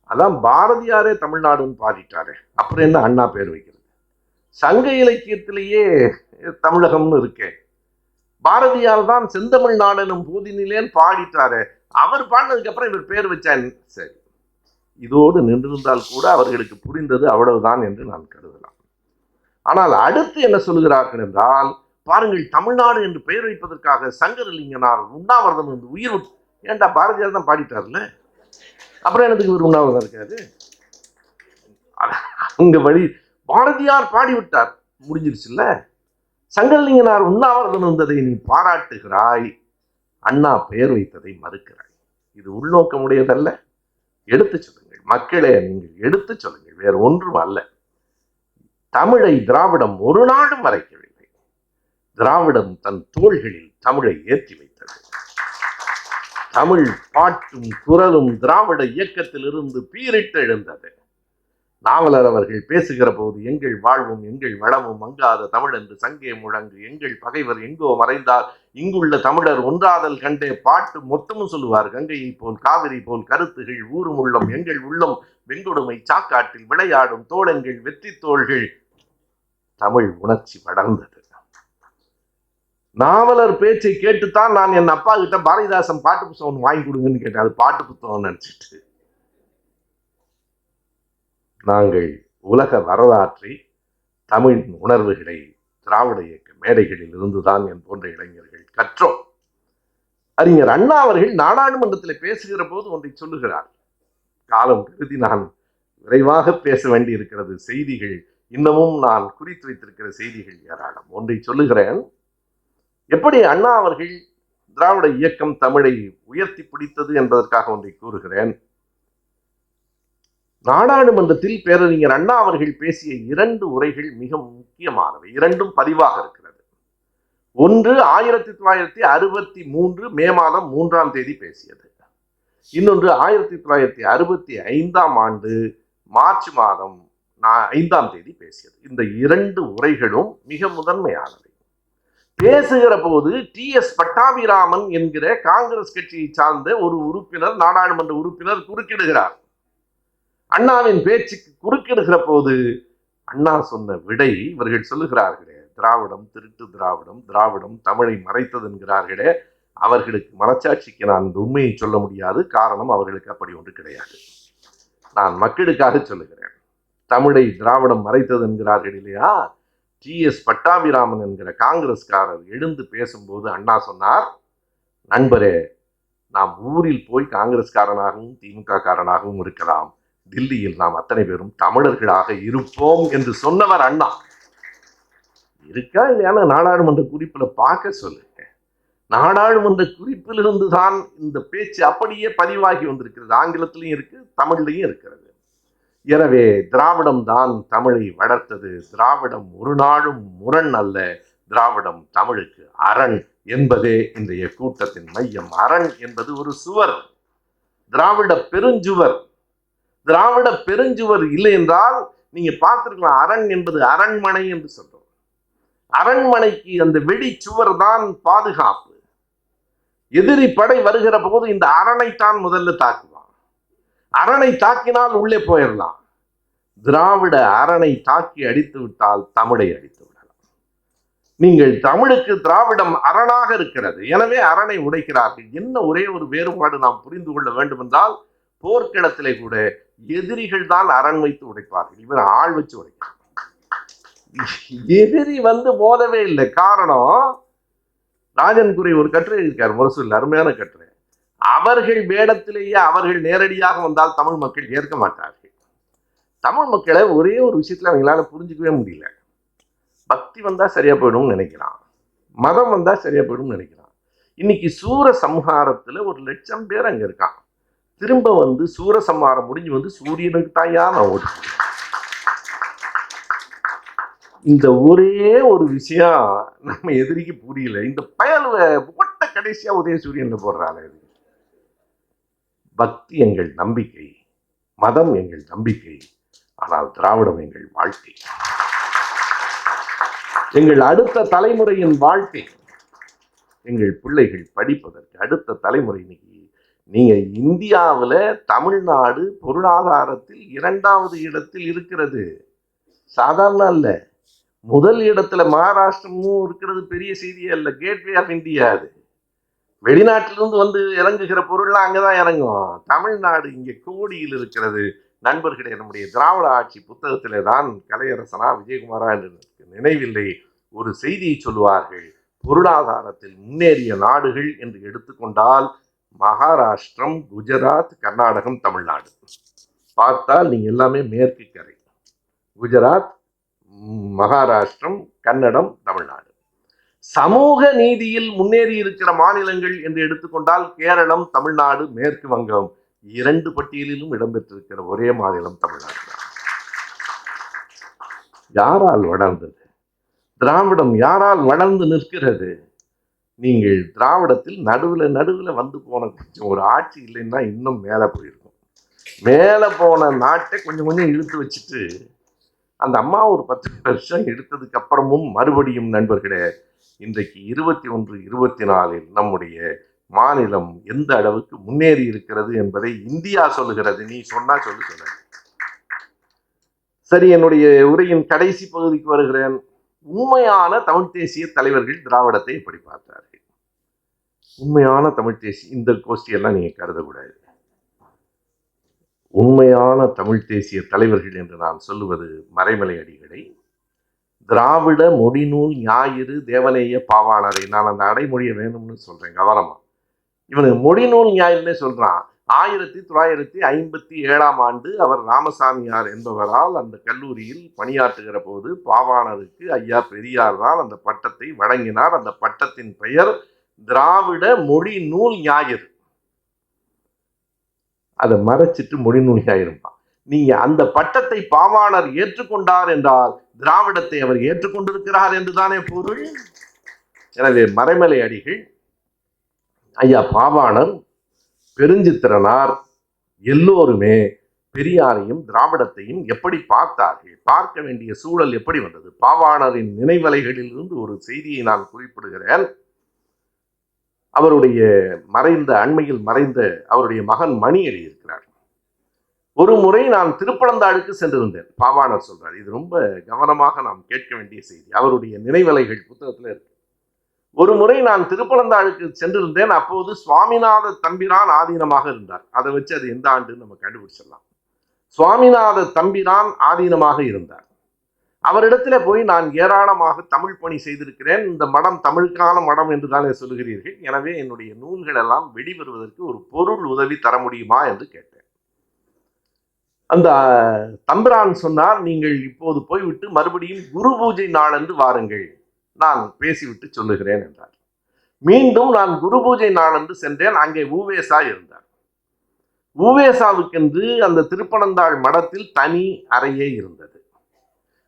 அதான் பாரதியாரே தமிழ்நாடுன்னு பாடிட்டாரு, அப்புறம் என்ன அண்ணா பேர் வைக்கிறது? சங்க இலக்கியத்திலேயே தமிழகம்னு இருக்கேன், பாரதியார் தான் செந்தமிழ்நாடனும் பூதினிலேன்னு பாடிட்டாரு, அவர் பாடினதுக்கு அப்புறம் இவர் பேர் வச்சான். சரி, இதோடு நின்றிருந்தால் கூட அவர்களுக்கு புரிந்தது அவ்வளவுதான் என்று நான் கருதலாம். ஆனால் அடுத்து என்ன சொல்கிறார்கள் என்றால், பாருங்கள், தமிழ்நாடு என்று பெயர் வைப்பதற்காக சங்கரலிங்கனார் உண்ணாவிரதம் என்று உயிர் விட்டு, ஏன்டா பாரதியார் தான் பாடிட்டார்ல, அப்புறம் எனக்கு இவர் உண்ணாவிரதம் இருக்காது? அங்க வழி பாரதியார் பாடிவிட்டார், முடிஞ்சிருச்சுல்ல. சங்கரலிங்கனார் உண்ணாவிரதம் இருந்ததை நீ பாராட்டுகிறாய், அண்ணா பெயர் வைத்ததை மறுக்கிறாய். இது உள்நோக்கமுடையதல்ல. எடுத்து சொல்லுங்கள் மக்களே, நீங்கள் எடுத்து சொல்லுங்கள். வேறு ஒன்றும் அல்ல. தமிழை திராவிடம் ஒரு நாடும் மறைக்கவில்லை. திராவிடம் தன் தோள்களில் தமிழை ஏற்றி வைத்தது. தமிழ் பாட்டும் குரலும் திராவிட இயக்கத்தில் இருந்து பீரிட்டு எழுந்தது. நாவலர் அவர்கள் பேசுகிற போது எங்கள் வாழ்வும் எங்கள் வளமும் மங்காத தமிழ் என்று சங்கே முழங்கு, எங்கள் பகைவர் எங்கோ மறைந்தால் இங்குள்ள தமிழர் ஒன்றாதல் கண்டே பாட்டு மொத்தமும் சொல்லுவார். கங்கையை போல் காவிரி போல் கருத்துகள் ஊரும் உள்ளம் எங்கள் உள்ளம் வெங்கொடுமை சாக்காட்டில் விளையாடும் தோழங்கள் வெற்றி தோள்கள். தமிழ் உணர்ச்சி வளர்ந்தது. நாவலர் பேச்சை கேட்டுத்தான் நான் என் அப்பா கிட்ட பாரதிதாசன் பாட்டு புத்தகம் வாங்கி கொடுங்கன்னு கேட்டேன். அது பாட்டு புத்தகம் நினைச்சிட்டு. நாங்கள் உலக வரலாற்றை, தமிழ் உணர்வுகளை திராவிட இயக்க மேடைகளில் இருந்துதான் என் போன்ற இளைஞர்கள் கற்றோம். அறிஞர் அண்ணா அவர்கள் நாடாளுமன்றத்தில் பேசுகிற போது ஒன்றை சொல்லுகிறார். காலம் கருதி நான் விரைவாக பேச வேண்டி இருக்கிறது. செய்திகள் இன்னமும் நான் குறித்து வைத்திருக்கிற செய்திகள் ஏராளம். ஒன்றை சொல்லுகிறேன். எப்படி அண்ணா அவர்கள் திராவிட இயக்கம் தமிழை உயர்த்தி பிடித்தது என்பதற்காக ஒன்றை கூறுகிறேன். நாடாளுமன்றத்தில் பேரறிஞர் அண்ணா அவர்கள் பேசிய 2 உரைகள் மிக முக்கியமானவை. 2ம் பதிவாக இருக்கிறது. ஒன்று 1963 மே மாதம் 3ஆம் தேதி பேசியது. இன்னொன்று 1965ஆம் ஆண்டு மார்ச் மாதம் 5ஆம் தேதி பேசியது. இந்த 2 உரைகளும் மிக முதன்மையானவை. பேசுகிற போது TS பட்டாபிராமன் என்கிற காங்கிரஸ் கட்சியை சார்ந்த ஒரு உறுப்பினர், நாடாளுமன்ற உறுப்பினர் குறுக்கிடுகிறார். அண்ணாவின் பேச்சுக்கு குறுக்கிடுகிற போது அண்ணா சொன்ன விடை, இவர்கள் சொல்லுகிறார்களே திராவிடம் திருட்டு திராவிடம், திராவிடம் தமிழை மறைத்தது என்கிறார்களே, அவர்களுக்கு மனச்சாட்சிக்கு நான் இந்த உண்மையை சொல்ல முடியாது. காரணம், அவர்களுக்கு அப்படி ஒன்று கிடையாது. நான் மக்களுக்காக சொல்லுகிறேன். தமிழை திராவிடம் மறைத்தது என்கிறார்கள் இல்லையா? TS பட்டாபிராமன் என்கிற காங்கிரஸ்காரர் எழுந்து பேசும்போது அண்ணா சொன்னார், நண்பரே, நாம் ஊரில் போய் காங்கிரஸ்காரனாகவும் திமுக காரனாகவும் இருக்கலாம், தில்லியில் நாம் அத்தனை பேரும் தமிழர்களாக இருப்போம் என்று சொன்னவர் அண்ணா. இருக்கா இல்லையான நாடாளுமன்ற குறிப்பில் பார்க்க சொல்லுங்க. நாடாளுமன்ற குறிப்பிலிருந்து தான் இந்த பேச்சு அப்படியே பதிவாகி வந்திருக்கிறது. ஆங்கிலத்திலையும் இருக்கு, தமிழ்லையும் இருக்கிறது. எனவே திராவிடம் தான் தமிழை வளர்த்தது. திராவிடம் ஒரு நாளும் முரண் அல்ல. திராவிடம் தமிழுக்கு அரண் என்பதே இன்றைய கூட்டத்தின் மையம். அரண் என்பது ஒரு சுவர், திராவிட பெருஞ்சுவர். திராவிட பெருஞ்சுவர் இல்லை என்றால் நீங்க பார்த்திருக்கலாம், அரண் என்பது அரண்மனை என்று சொல்றோம். அரண்மனைக்கு அந்த வெடிச்சுவர் தான் பாதுகாப்பு. எதிரி படை வருகிற போது இந்த அரணைத்தான் முதல்ல தாக்குவான். அரணை தாக்கினால் உள்ளே போயிடலாம். திராவிட அரணை தாக்கி அடித்து விட்டால் தமிழை அடித்து விடலாம். நீங்கள் தமிழுக்கு திராவிடம் அரணாக இருக்கிறது, எனவே அரணை உடைக்கிறார்கள். என்ன ஒரே ஒரு வேறுபாடு நாம் புரிந்து கொள்ள வேண்டும் என்றால், போர்க்களத்திலே கூட எதிரிகள் தான் அரண் வைத்து உடைப்பார்கள், இவர் ஆள் வச்சு உடைக்கிறார். எதிரி மோதவே இல்லை. காரணம், ராஜன் குறை ஒரு கட்டுரை இருக்கார் முரசொலியில், அருமையான கட்டுரை. அவர்கள் வேடத்திலேயே அவர்கள் நேரடியாக வந்தால் தமிழ் மக்கள் ஏற்க மாட்டார்கள். தமிழ் மக்களை ஒரே ஒரு விஷயத்துல அவங்களால புரிஞ்சுக்கவே முடியல. பக்தி வந்தா சரியா போயிடும் நினைக்கிறான், மதம் வந்தா சரியா போயிடும் நினைக்கிறான். இன்னைக்கு சூர சம்ஹாரத்துல 1,00,000 பேர் அங்க இருக்கான். திரும்ப சூரசம்ஹாரம் முடிஞ்சு சூரியனுக்கு தாயா நான் ஓட்டு. இந்த ஒரே ஒரு விஷயம் நம்ம எதிரிக்கு புரியல. இந்த பயல்வை ஓட்ட கடைசியா உதயசூரியன் போடுறாள். பக்தி எங்கள் நம்பிக்கை, மதம் எங்கள் நம்பிக்கை, ஆனால் திராவிடம் எங்கள் வாழ்க்கை, எங்கள் அடுத்த தலைமுறையின் வாழ்க்கை. எங்கள் பிள்ளைகள் படிப்பதற்கு அடுத்த தலைமுறை. இன்னைக்கு நீங்க இந்தியாவில் தமிழ்நாடு பொருளாதாரத்தில் 2வது இடத்தில் இருக்கிறது. சாதாரண அல்ல. முதல் இடத்துல மகாராஷ்டிரமும் இருக்கிறது பெரிய செய்தியே அல்ல. Gateway of India. அது வெளிநாட்டிலிருந்து இறங்குகிற பொருள்லாம் அங்கதான் இறங்கும். தமிழ்நாடு இங்கே கோடியில் இருக்கிறது. நண்பர்களே, நம்முடைய திராவிட ஆட்சி புத்தகத்திலே தான் கலையரசனா விஜயகுமாரா என்று நினைவில்லை, ஒரு செய்தியை சொல்லுவார்கள். பொருளாதாரத்தில் முன்னேறிய நாடுகள் என்று எடுத்துக்கொண்டால் மகாராஷ்டிரம், குஜராத், கர்நாடகம், தமிழ்நாடு. பார்த்தால் நீங்க எல்லாமே மேற்கு கரை. குஜராத், மகாராஷ்டிரம், கன்னடம், தமிழ்நாடு. சமூக நீதியில் முன்னேறி இருக்கிற மாநிலங்கள் என்று எடுத்துக்கொண்டால் கேரளம், தமிழ்நாடு, மேற்கு வங்கம் 2 பட்டியலிலும் இடம்பெற்றிருக்கிற ஒரே மாநிலம் தமிழ்நாடு. யாரால் வளர்ந்தது? திராவிடம் யாரால் வளர்ந்து நிற்கிறது? நீங்கள் திராவிடத்தில் நடுவில் வந்து போன கொஞ்சம் ஒரு ஆட்சி இல்லைன்னா இன்னும் மேலே போயிருக்கும். மேலே போன நாட்டை கொஞ்சம் கொஞ்சம் இழுத்து வச்சுட்டு அந்த அம்மா ஒரு 10 வருஷம் எடுத்ததுக்கு அப்புறமும் மறுபடியும் நண்பர்களே, இன்றைக்கு 21, 24 நம்முடைய மாநிலம் எந்த அளவுக்கு முன்னேறி இருக்கிறது என்பதை இந்தியா சொல்லுகிறது. நீ சொன்னா சொல்ல. சரி, என்னுடைய உரையின் கடைசி பகுதிக்கு வருகிறேன். உண்மையான தமிழ் தேசிய தலைவர்கள் திராவிடத்தை எப்படி பார்த்தார்கள்? உண்மையான தமிழ் தேசிய, இந்த கோஷ்டியெல்லாம் நீங்க கருதக்கூடாது. உண்மையான தமிழ் தேசிய தலைவர்கள் என்று நான் சொல்லுவது மறைமலை அடிகளை, திராவிட மொழிநூல் ஞாயிறு தேவநேய பாவாணரை. நான் அந்த அடைமொழியை வேணும்னு சொல்றேன் கவனமா. இவனுக்கு மொழிநூல் ஞாயிறுன்னே சொல்றான். 1957 அவர் ராமசாமியார் என்பவரால் அந்த கல்லூரியில் பணியாற்றுகிற போது பாவாணருக்கு ஐயா பெரியார் தான் அந்த பட்டத்தை வழங்கினார். அந்த பட்டத்தின் பெயர் திராவிட மொழி நூல் ஞாயிறு. அதை மறைச்சிட்டு மொழிநூல் ஞாயிறுப்பான். நீங்க அந்த பட்டத்தை பாவாணர் ஏற்றுக்கொண்டார் என்றால் திராவிடத்தை அவர் ஏற்றுக்கொண்டிருக்கிறார் என்றுதானே பொருள். எனவே மறைமலை அடிகள், ஐயா பாவாணர், பெருஞ்சித்திரனார் எல்லோருமே பெரியாரையும் திராவிடத்தையும் எப்படி பார்த்தார்கள்? பார்க்க வேண்டிய சூழல் எப்படி வந்தது? பாவாணரின் நினைவலைகளில் இருந்து ஒரு செய்தியை நான் குறிப்பிடுகிறேன். அவருடைய அண்மையில் மறைந்த அவருடைய மகன் மணி எழுதியிருக்கிறார். ஒரு முறை நான் திருப்பனந்தாளுக்கு சென்றிருந்தேன். பாவாணர் சொல்றார், இது ரொம்ப கவனமாக நாம் கேட்க வேண்டிய செய்தி. அவருடைய நினைவலைகள் புத்தகத்துல இருக்கு. ஒரு முறை நான் திருப்பனந்தாளுக்கு சென்றிருந்தேன். அப்போது சுவாமிநாத தம்பிரான் ஆதீனமாக இருந்தார். அதை வச்சு அது எந்த ஆண்டுன்னு நம்ம கண்டுபிடிச்சிடலாம். சுவாமிநாத தம்பிரான் ஆதீனமாக இருந்தார். அவரிடத்துல போய் நான் ஏராளமாக தமிழ் பணி செய்திருக்கிறேன். இந்த மடம் தமிழுக்கான மடம் என்று தானே சொல்லுகிறீர்கள். எனவே என்னுடைய நூல்கள் எல்லாம் வெளிவருவதற்கு ஒரு பொருள் உதவி தர முடியுமா என்று கேட்டேன். அந்த தம்பிரான் சொன்னார், நீங்கள் இப்போது போய்விட்டு மறுபடியும் குரு பூஜை நாளன்று வாருங்கள், நான் பேசிவிட்டு சொல்லுகிறேன் என்றார். மீண்டும் நான் குரு பூஜை நாளன்று சென்றேன். அங்கே ஊவேசா இருந்தார். ஊவேசாவுக்கென்று அந்த திருப்பனந்தாள் மடத்தில் தனி அறையே இருந்தது.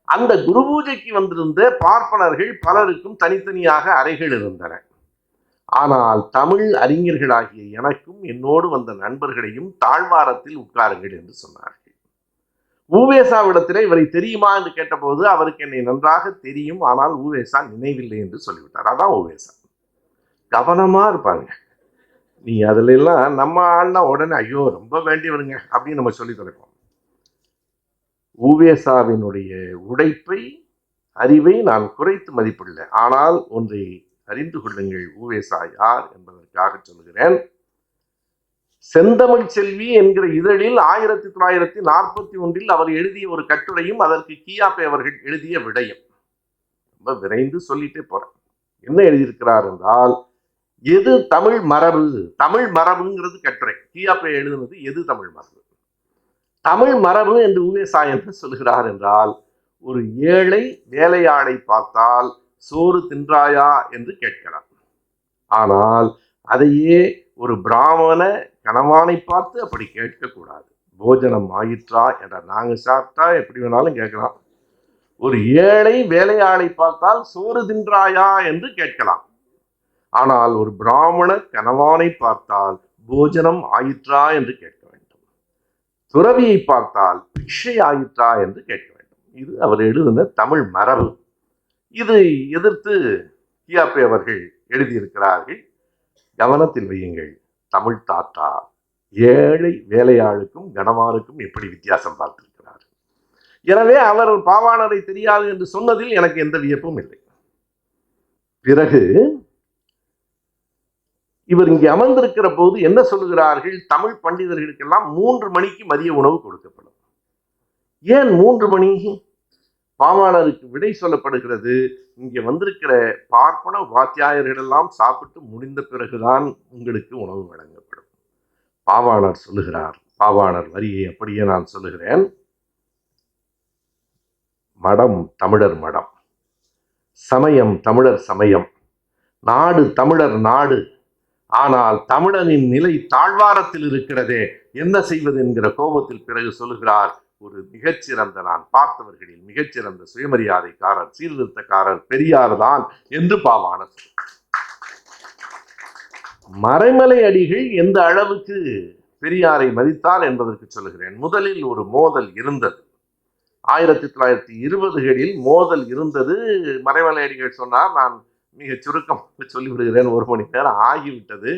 அந்த குரு பூஜைக்கு வந்திருந்த பார்ப்பனர்கள் பலருக்கும் தனித்தனியாக அறைகள் இருந்தன. ஆனால் தமிழ் அறிஞர்களாகிய எனக்கும் என்னோடு வந்த நண்பர்களையும் தாழ்வாரத்தில் உட்காருங்கள் என்று சொன்னார்கள். ஊவேசாவிடத்திலே இவரை தெரியுமா என்று கேட்டபோது அவருக்கு என்னை நன்றாக தெரியும், ஆனால் ஊவேசா நினைவில்லை என்று சொல்லிவிட்டார். அதான் ஊவேசா. கவனமா இருப்பாங்க. நீ அதுல எல்லாம் நம்ம ஆள்னா உடனே ஐயோ ரொம்ப வேண்டியவருங்க அப்படின்னு நம்ம சொல்லி தொலைப்போம். ஊவேசாவினுடைய உழைப்பை, அறிவை நான் குறைத்து மதிப்பில்லை. ஆனால் ஒன்றை அறிந்து கொள்ளுங்கள், ஊவேசா யார் என்பதற்காக சொல்லுகிறேன். செந்தமிழ் செல்வி என்கிற இதழில் 1941 அவர் எழுதிய ஒரு கட்டுரையும் அதற்கு கியாப்பே அவர்கள் எழுதிய விடயம். ரொம்ப விரைந்து சொல்லிட்டே போறேன். என்ன எழுதியிருக்கிறார் என்றால், எது தமிழ் மரபு, தமிழ் மரபுங்கிறது கட்டுரை. கியாப்பே எழுதுனது எது தமிழ் மரபு. தமிழ் மரபு என்று ஊவேசா என்று சொல்கிறார் என்றால், ஒரு ஏழை வேலையாளை பார்த்தால் சோறு தின்றாயா என்று கேட்கலாம். ஆனால் அதையே ஒரு பிராமண கணவானை பார்த்து அப்படி கேட்கக்கூடாது. போஜனம் ஆயிற்றா என்ற, நாங்க சாப்பிட்டா எப்படி வேணாலும் கேட்கலாம். ஒரு ஏழை வேலையாளை பார்த்தால் சோறு தின்றாயா என்று கேட்கலாம். ஆனால் ஒரு பிராமண கணவானை பார்த்தால் போஜனம் ஆயிற்றா என்று கேட்க வேண்டும். துறவியை பார்த்தால் பிக்ஷை ஆயிற்றா என்று கேட்க வேண்டும். இது அவர் எழுதின தமிழ் மரபு. இதை எதிர்த்து கியாப்பே அவர்கள் எழுதியிருக்கிறார்கள். கவனத்தில் வையுங்கள். தமிழ் தாத்தா ஏழை வேலையாளுக்கும் கணவானுக்கும் எப்படி வித்தியாசம் பார்த்திருக்கிறார். எனவே அவர் பாவாணரை தெரியாது என்று சொன்னதில் எனக்கு எந்த வியப்பும் இல்லை. பிறகு இவர் இங்கே அமர்ந்திருக்கிற போது என்ன சொல்லுகிறார்கள்? தமிழ் பண்டிதர்களுக்கெல்லாம் 3 மணிக்கு மதிய உணவு கொடுக்கப்படும். ஏன் 3 மணி? பாவாணருக்கு விடை சொல்லப்படுகிறது, இங்கே வந்திருக்கிற பார்ப்பன வாத்தியாயர்கள் எல்லாம் சாப்பிட்டு முடிந்த பிறகுதான் உங்களுக்கு உணவு வழங்கப்படும். பாவாணர் சொல்லுகிறார், பாவாணர் வரியை அப்படியே நான் சொல்லுகிறேன். மடம் தமிழர் மடம், சமயம் தமிழர் சமயம், நாடு தமிழர் நாடு. ஆனால் தமிழனின் நிலை தாழ்வாரத்தில் இருக்கிறதே, என்ன செய்வது என்கிற கோபத்தில் பிறகு சொல்லுகிறார், ஒரு மிகச்சிறந்த, நான் பார்த்தவர்களில் மிகச்சிறந்த சுயமரியாதைக்காரர், சீர்திருத்தக்காரர் பெரியார் தான் என்று பாவாணர். மறைமலை அடிகள் எந்த அளவுக்கு பெரியாரை மதித்தார் என்பதற்கு சொல்லுகிறேன். முதலில் ஒரு மோதல் இருந்தது. 1920களில் மோதல் இருந்தது. மறைமலை அடிகள் சொன்னார், நான் மிக சுருக்கமாக சொல்லிவிடுகிறேன், 1 மணி நேரம் ஆகிவிட்டது.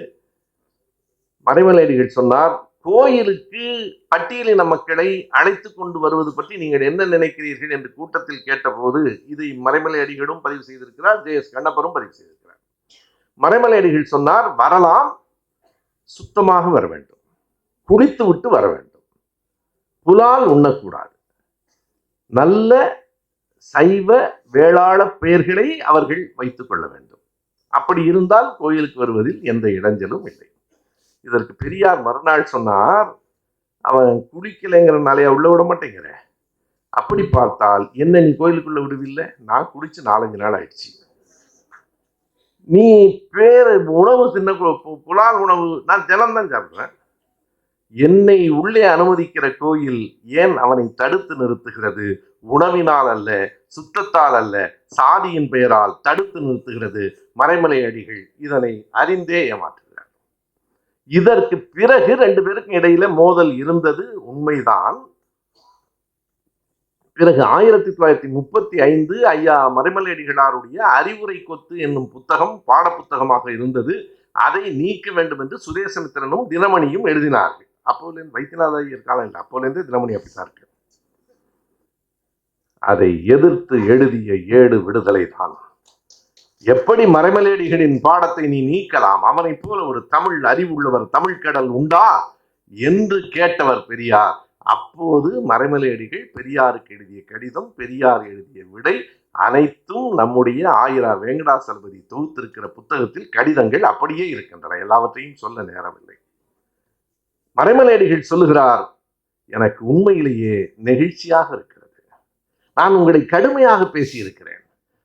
மறைமலை அடிகள் சொன்னார், கோயிலுக்கு பட்டியலின மக்களை அழைத்து கொண்டு வருவது பற்றி நீங்கள் என்ன நினைக்கிறீர்கள் என்று கூட்டத்தில் கேட்டபோது, இதை மறைமலை அடிகளும் பதிவு செய்திருக்கிறார், JS கண்ணப்பரும் பதிவு செய்திருக்கிறார். மறைமலை அடிகள் சொன்னார், வரலாம், சுத்தமாக வர வேண்டும், குளித்து விட்டு வர வேண்டும், புலால் உண்ணக்கூடாது, நல்ல சைவ வேளாள பெயர்களை அவர்கள் வைத்துக் கொள்ள வேண்டும், அப்படி இருந்தால் கோயிலுக்கு வருவதில் எந்த இடைஞ்சலும் இல்லை. இதற்கு பெரியார் மறுநாள் சொன்னார், அவன் குளிக்கலைங்கிறனாலே உள்ள விட மாட்டேங்கிற, அப்படி பார்த்தால் என்ன நீ கோயிலுக்குள்ள விடுவில்லை, நான் குளிச்சு 4-5 நாள் ஆயிடுச்சு, நீ பேர் உணவு தின்ன புலால் உணவு நான் தினம்தான் சாப்பிடுறேன், என்னை உள்ளே அனுமதிக்கிற கோயில் ஏன் அவனை தடுத்து நிறுத்துகிறது? உணவினால் அல்ல, சுத்தத்தால் அல்ல, சாதியின் பெயரால் தடுத்து நிறுத்துகிறது. மறைமலை அடிகள் இதனை அறிந்தே ஏமாற்றுகிறார். இதற்கு பிறகு 2 பேருக்கும் இடையில மோதல் இருந்தது உண்மைதான். பிறகு 1935 ஐயா மறைமலை அடிகளாருடைய அறிவுரை கொத்து என்னும் புத்தகம் பாட புத்தகமாக இருந்தது. அதை நீக்க வேண்டும் என்று சுதேசமித்திரனும் தினமணியும் எழுதினார்கள். அப்போலேருந்து வைத்தியநாத ஐயர் காலம் இல்லை, அப்போலேருந்து தினமணி அப்படித்தான் இருக்கு. அதை எதிர்த்து எழுதிய ஏடு விடுதலை தான். எப்படி மறைமலை அடிகளின் பாடத்தை நீ நீக்கலாம், அவனை போல ஒரு தமிழ் அறிவுள்ளவர் தமிழ் கடல் உண்டா என்று கேட்டவர் பெரியார். அப்போது மறைமலை அடிகள் பெரியாருக்கு எழுதிய கடிதம், பெரியார் எழுதிய விடை அனைத்தும் நம்முடைய ஆயிரா வெங்கடாசலபதி தொகுத்திருக்கிற புத்தகத்தில் கடிதங்கள் அப்படியே இருக்கின்றன. எல்லாவற்றையும் சொல்ல நேரமில்லை. மறைமலை அடிகள் சொல்லுகிறார், எனக்கு உண்மையிலேயே நெகிழ்ச்சியாக இருக்கிறது, நான் உங்களை கடுமையாக பேசியிருக்கிறேன்,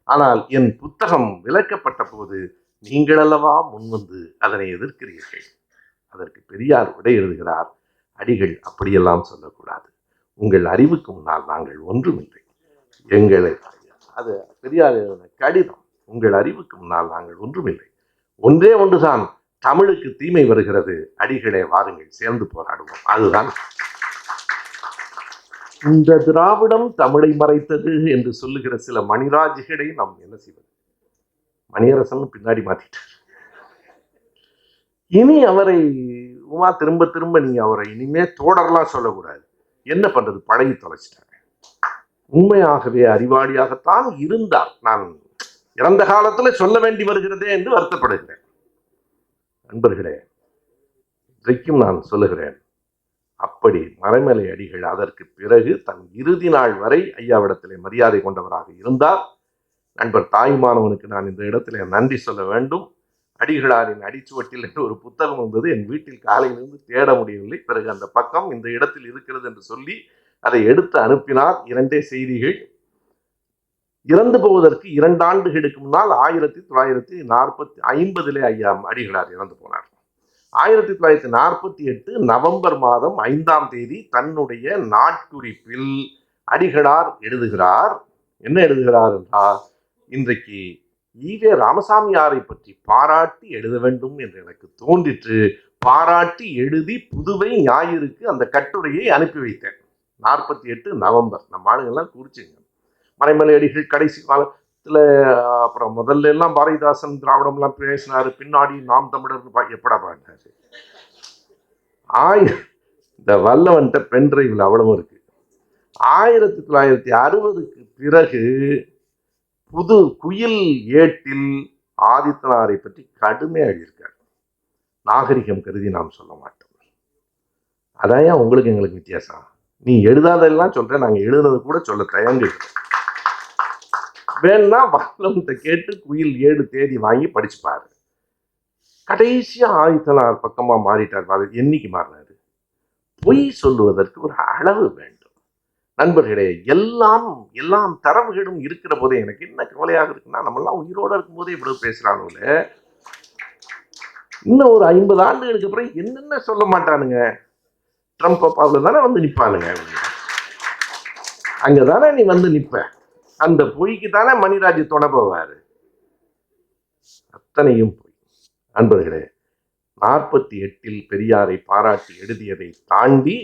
ஆனால் என் புத்தகம் விலக்கப்பட்ட போது நீங்கள் அல்லவா முன்வந்து அதனை எதிர்க்கிறீர்கள். அதற்கு பெரியார் விடை எழுதுகிறார், அடிகள் அப்படியெல்லாம் சொல்லக்கூடாது, உங்கள் அறிவுக்கு முன்னால் நாங்கள் ஒன்றுமில்லை, எங்களை அது பெரியார் கடிதம், உங்கள் அறிவுக்கு முன்னால் நாங்கள் ஒன்றுமில்லை, ஒன்றே ஒன்றுதான் தமிழுக்கு தீமை வருகிறது, அடிகளே வாருங்கள் சேர்ந்து போராடுவோம். அதுதான் இந்த திராவிடம் தமிழை மறைத்தது என்று சொல்லுகிற சில மணிராஜிகளை நாம் என்ன செய்வது? மணியரசன் பின்னாடி மாத்திட்டார். இனி அவரை திரும்ப திரும்ப நீங்க அவரை இனிமே தோடர்லாம் சொல்லக்கூடாது. என்ன பண்றது, பழகி தொலைச்சிட்டாங்க. உண்மையாகவே அறிவாளியாகத்தான் இருந்தார். நான் இறந்த காலத்துல சொல்ல வேண்டி வருகிறதே என்று வருத்தப்படுகிறேன். நண்பர்களே, இன்றைக்கும் நான் சொல்லுகிறேன், அப்படி மறைமலை அடிகள் அதற்கு பிறகு தன் இறுதி நாள் வரை ஐயாவிடத்திலே மரியாதை கொண்டவராக இருந்தார். நண்பர் தாய்மானவனுக்கு நான் இந்த இடத்திலே நன்றி சொல்ல வேண்டும். அடிகளாரின் அடிச்சுவட்டில் என்று ஒரு புத்தகம் வந்தது, என் வீட்டில் காலையிலிருந்து தேட முடியவில்லை. பிறகு அந்த பக்கம் இந்த இடத்தில் இருக்கிறது என்று சொல்லி அதை எடுத்து அனுப்பினார். 2 செய்திகள். இறந்து போவதற்கு 2 ஆண்டுகளுக்கு முன்னால் 1950 ஐயா அடிகளார் இறந்து போனார். 1948 நவம்பர் மாதம் 5ஆம் தேதி தன்னுடைய நாட்குறிப்பில் அடிகளார் எழுதுகிறார். என்ன எழுதுகிறார் என்றால், இன்றைக்கு ஈவே ராமசாமியாரை பற்றி பாராட்டி எழுத வேண்டும் என்று எனக்கு தோன்றிற்று. பாராட்டி எழுதி புதுவை ஞாயிறுக்கு அந்த கட்டுரையை அனுப்பி வைத்தேன். 48 நவம்பர். நம்ம ஆளுங்கள்லாம் குறிச்சுங்க. மறைமலை அடிகள் கடைசி காலத்துல, அப்புறம் முதல்ல எல்லாம் பாரதிதாசன் திராவிடம்லாம் பேசினாரு, பின்னாடி நாம் தமிழர் எப்படா பாடினாரு. இந்த வல்லவன்ட்ட பென்ட்ரைவில் அவ்வளவும் இருக்கு. 1960க்கு பிறகு புது குயில் ஏட்டில் ஆதித்தனாரை பற்றி கடுமையாக எழுதியிருக்காரு. நாகரிகம் கருதி நாம் சொல்ல மாட்டோம். அதான் உங்களுக்கு எங்களுக்கு வித்தியாசம். நீ எழுதாதெல்லாம் சொல்ற, நாங்க எழுதுனது கூட சொல்ல தயங்குகிறோம். வேணா வல்லவன்ட்ட கேட்டு குயில் 7 தேதி வாங்கி படிச்சுப்பாரு. கடைசியா ஆதித்தனார் பக்கமா மாறிட்டார். என்னைக்கு மாறினாரு? பொய் சொல்லுவதற்கு ஒரு அளவு வேண்டும். நண்பர்களே, எல்லாம் எல்லாம் தரவுகளும் இருக்கிற போதே எனக்கு என்ன கவலையாக இருக்குன்னா, நம்மெல்லாம் உயிரோட இருக்கும் போதே இவ்வளவு பேசுறானுல, இன்னும் ஒரு 50 ஆண்டுகளுக்கு அப்புறம் என்னென்ன சொல்ல மாட்டானுங்க. ட்ரம்ப் அப்பாவில் தானே வந்து நிற்பானுங்க. அங்கதானே நீ வந்து நிற்ப. அந்த பொய்க்கு தானே மணிராஜ் துணை போவாரு. அத்தனையும் பொய். நண்பர்களே, 48 பெரியாரை பாராட்டி எழுதியதை தாண்டி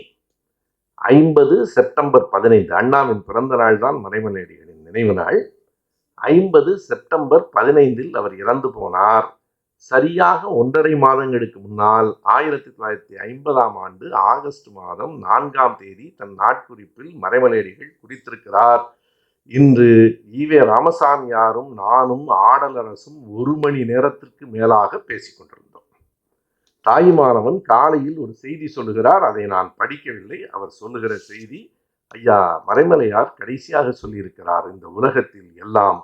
50 செப்டம்பர் 15 அண்ணாவின் பிறந்த நாள் தான் மறைமலையடிகளின் நினைவு நாள். 50 செப்டம்பர் 15 அவர் இறந்து போனார். சரியாக 1.5 மாதங்களுக்கு முன்னால் 1950ஆம் ஆண்டு ஆகஸ்ட் மாதம் 4ஆம் தேதி தன் நாட்குறிப்பில் மறைமலையடிகள் குறித்திருக்கிறார். இன்று ஈவே ராமசாமியாரும் நானும் ஆடலரசும் 1 மணி நேரத்திற்கு மேலாக பேசிக்கொண்டிருந்தோம். தாயுமானவன் காலையில் ஒரு செய்தி சொல்லுகிறார். அதை நான் படிக்கவில்லை. அவர் சொல்லுகிற செய்தி, ஐயா மறைமலையார் கடைசியாக சொல்லியிருக்கிறார், இந்த உலகத்தில் எல்லாம்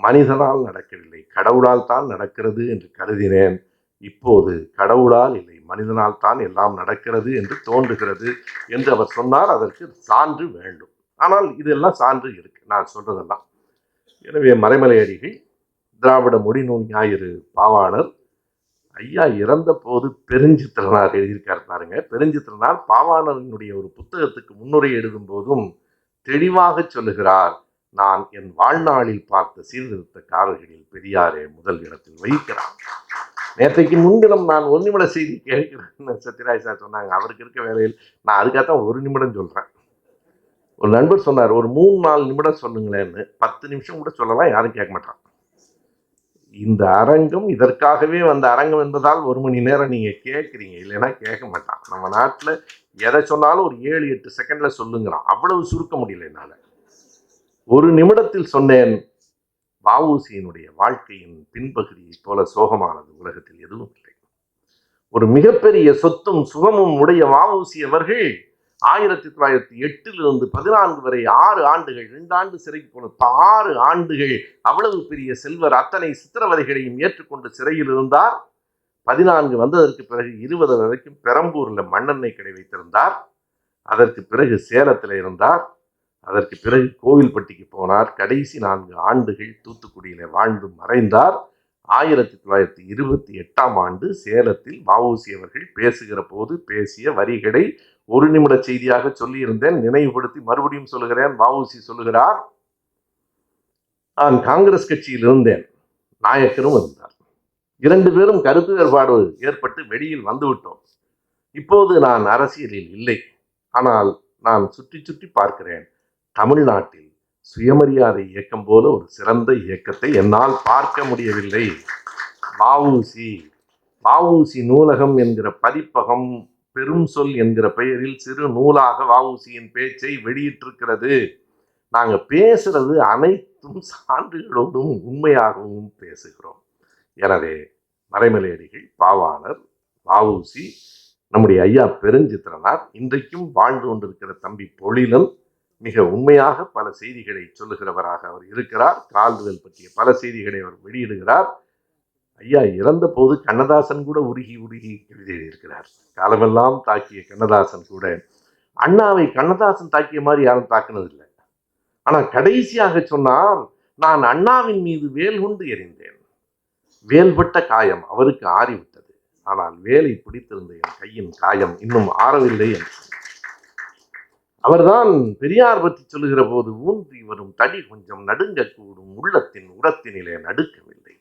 மனிதனால் நடக்கவில்லை, கடவுளால் தான் நடக்கிறது என்று கருதினேன். இப்போது கடவுளால் இல்லை, மனிதனால் தான் எல்லாம் நடக்கிறது என்று தோன்றுகிறது என்று அவர் சொன்னார். அதற்கு சான்று வேண்டும். ஆனால் இதெல்லாம் சான்று இருக்கு, நான் சொல்றதெல்லாம். எனவே மறைமலையடிகள் திராவிட மொழிநூல் ஞாயிறு பாவாணர் ஐயா இறந்த போது பெருஞ்சித்திரனார் எழுதியிருக்கார் பாருங்க. பெருஞ்சித்திரனார் பாவாணரினுடைய ஒரு புத்தகத்துக்கு முன்னுரை எழுதும் போதும் தெளிவாக சொல்லுகிறார், நான் என் வாழ்நாளில் பார்த்த சீர்திருத்தக்காரர்களில் பெரியாரே முதல் இடத்தில் வைக்கிறார். நேற்றைக்கு முன்தினம் நான் 1 நிமிட செய்தி கேட்கிறேன்னு சத்யராஜ் சார் சொன்னாங்க. அவருக்கு இருக்க வேலையில் நான் அதுக்காகத்தான் 1 நிமிடம் சொல்றேன். ஒரு நண்பர் சொன்னார், ஒரு 3-4 நிமிடம் சொல்லுங்களேன்னு. 10 நிமிஷம் கூட சொல்லலாம், யாரும் கேட்க மாட்டான். இந்த அரங்கம் இதற்காகவே வந்த அரங்கம் என்பதால் 1 மணி நேரம் நீங்க கேட்குறீங்க, இல்லைன்னா கேட்க மாட்டான். நம்ம நாட்டில் எதை சொன்னாலும் ஒரு 7-8 செகண்ட்ல சொல்லுங்கிறான். அவ்வளவு சுருக்க முடியல என்னால. 1 நிமிடத்தில் சொன்னேன். வ.உ.சியினுடைய வாழ்க்கையின் பின்பகுதியை போல சோகமானது உலகத்தில் எதுவும் இல்லை. ஒரு மிகப்பெரிய சொத்தும் சுகமும் உடைய வ.உ.சி அவர்கள் 1908 14 வரை 6 ஆண்டுகள், 2 ஆண்டு சிறைக்கு போன 6 ஆண்டுகள் அவ்வளவு பெரிய செல்வர் அத்தனை சித்திரவதைகளையும் ஏற்றுக்கொண்டு சிறையில் இருந்தார். 14 வந்ததற்கு பிறகு 20 வரைக்கும் பெரம்பூர்ல மண்ணெண்ணெய் கடை வைத்திருந்தார். அதற்கு பிறகு சேலத்தில் இருந்தார். அதற்கு பிறகு கோவில்பட்டிக்கு போனார். கடைசி 4 ஆண்டுகள் தூத்துக்குடியில வாழ்ந்து மறைந்தார். 1928ஆம் ஆண்டு சேலத்தில் வ.உ.சி அவர்கள் பேசுகிற போது பேசிய வரிகளை 1 நிமிட செய்தியாக சொல்லியிருந்தேன். நினைவுபடுத்தி மறுபடியும் சொல்லுகிறேன். வ.உ.சி சொல்லுகிறார், நான் காங்கிரஸ் கட்சியில் இருந்தேன், நாயக்கரும் இருந்தார். 2 பேரும் கருத்து வேறுபாடு ஏற்பட்டு வெளியில் வந்துவிட்டோம். இப்போது நான் அரசியலில் இல்லை. ஆனால் நான் சுற்றி சுற்றி பார்க்கிறேன். தமிழ்நாட்டில் சுயமரியாதை இயக்கம் போல ஒரு சிறந்த இயக்கத்தை என்னால் பார்க்க முடியவில்லை. வ.உ.சி நூலகம் என்கிற பதிப்பகம் பெரும் சொல் என்கிற பெயரில் சிறு நூலாக வ.உ.சியின் பேச்சை வெளியிட்டிருக்கிறது. நாங்க பேசுறது அனைத்தும் சான்றுகளோடும் உண்மையாகவும் பேசுகிறோம். எனவே மறைமலையடிகள், பாவாணர், வ.உ.சி, நம்முடைய ஐயா பெருஞ்சித்திரனார், இன்றைக்கும் வாழ்ந்து கொண்டிருக்கிற தம்பி பொழிலன் மிக உண்மையாக பல செய்திகளை சொல்லுகிறவராக அவர் இருக்கிறார். கால்டுவெல் பற்றிய பல செய்திகளை அவர் வெளியிடுகிறார். ஐயா இறந்த போது கண்ணதாசன் கூட உருகி உருகி கவிதை எழுதியிருக்கிறார். காலமெல்லாம் தாக்கிய கண்ணதாசன் கூட அண்ணாவை கண்ணதாசன் தாக்கிய மாதிரி யாரும் தாக்குனதில்லை. ஆனா கடைசியாக சொன்னார், நான் அண்ணாவின் மீது வேல் கொண்டு எறிந்தேன். வேல்பட்ட காயம் அவருக்கு ஆறிவிட்டது. ஆனால் வேலை பிடித்திருந்த என் கையின் காயம் இன்னும் ஆறவில்லை என்று. அவர்தான் பெரியார் பற்றி சொல்லுகிற போது, ஊன்றி வரும் தடி கொஞ்சம் நடுங்கக்கூடும், உள்ளத்தின் உரத்தினிலே நடுக்கவில்லை.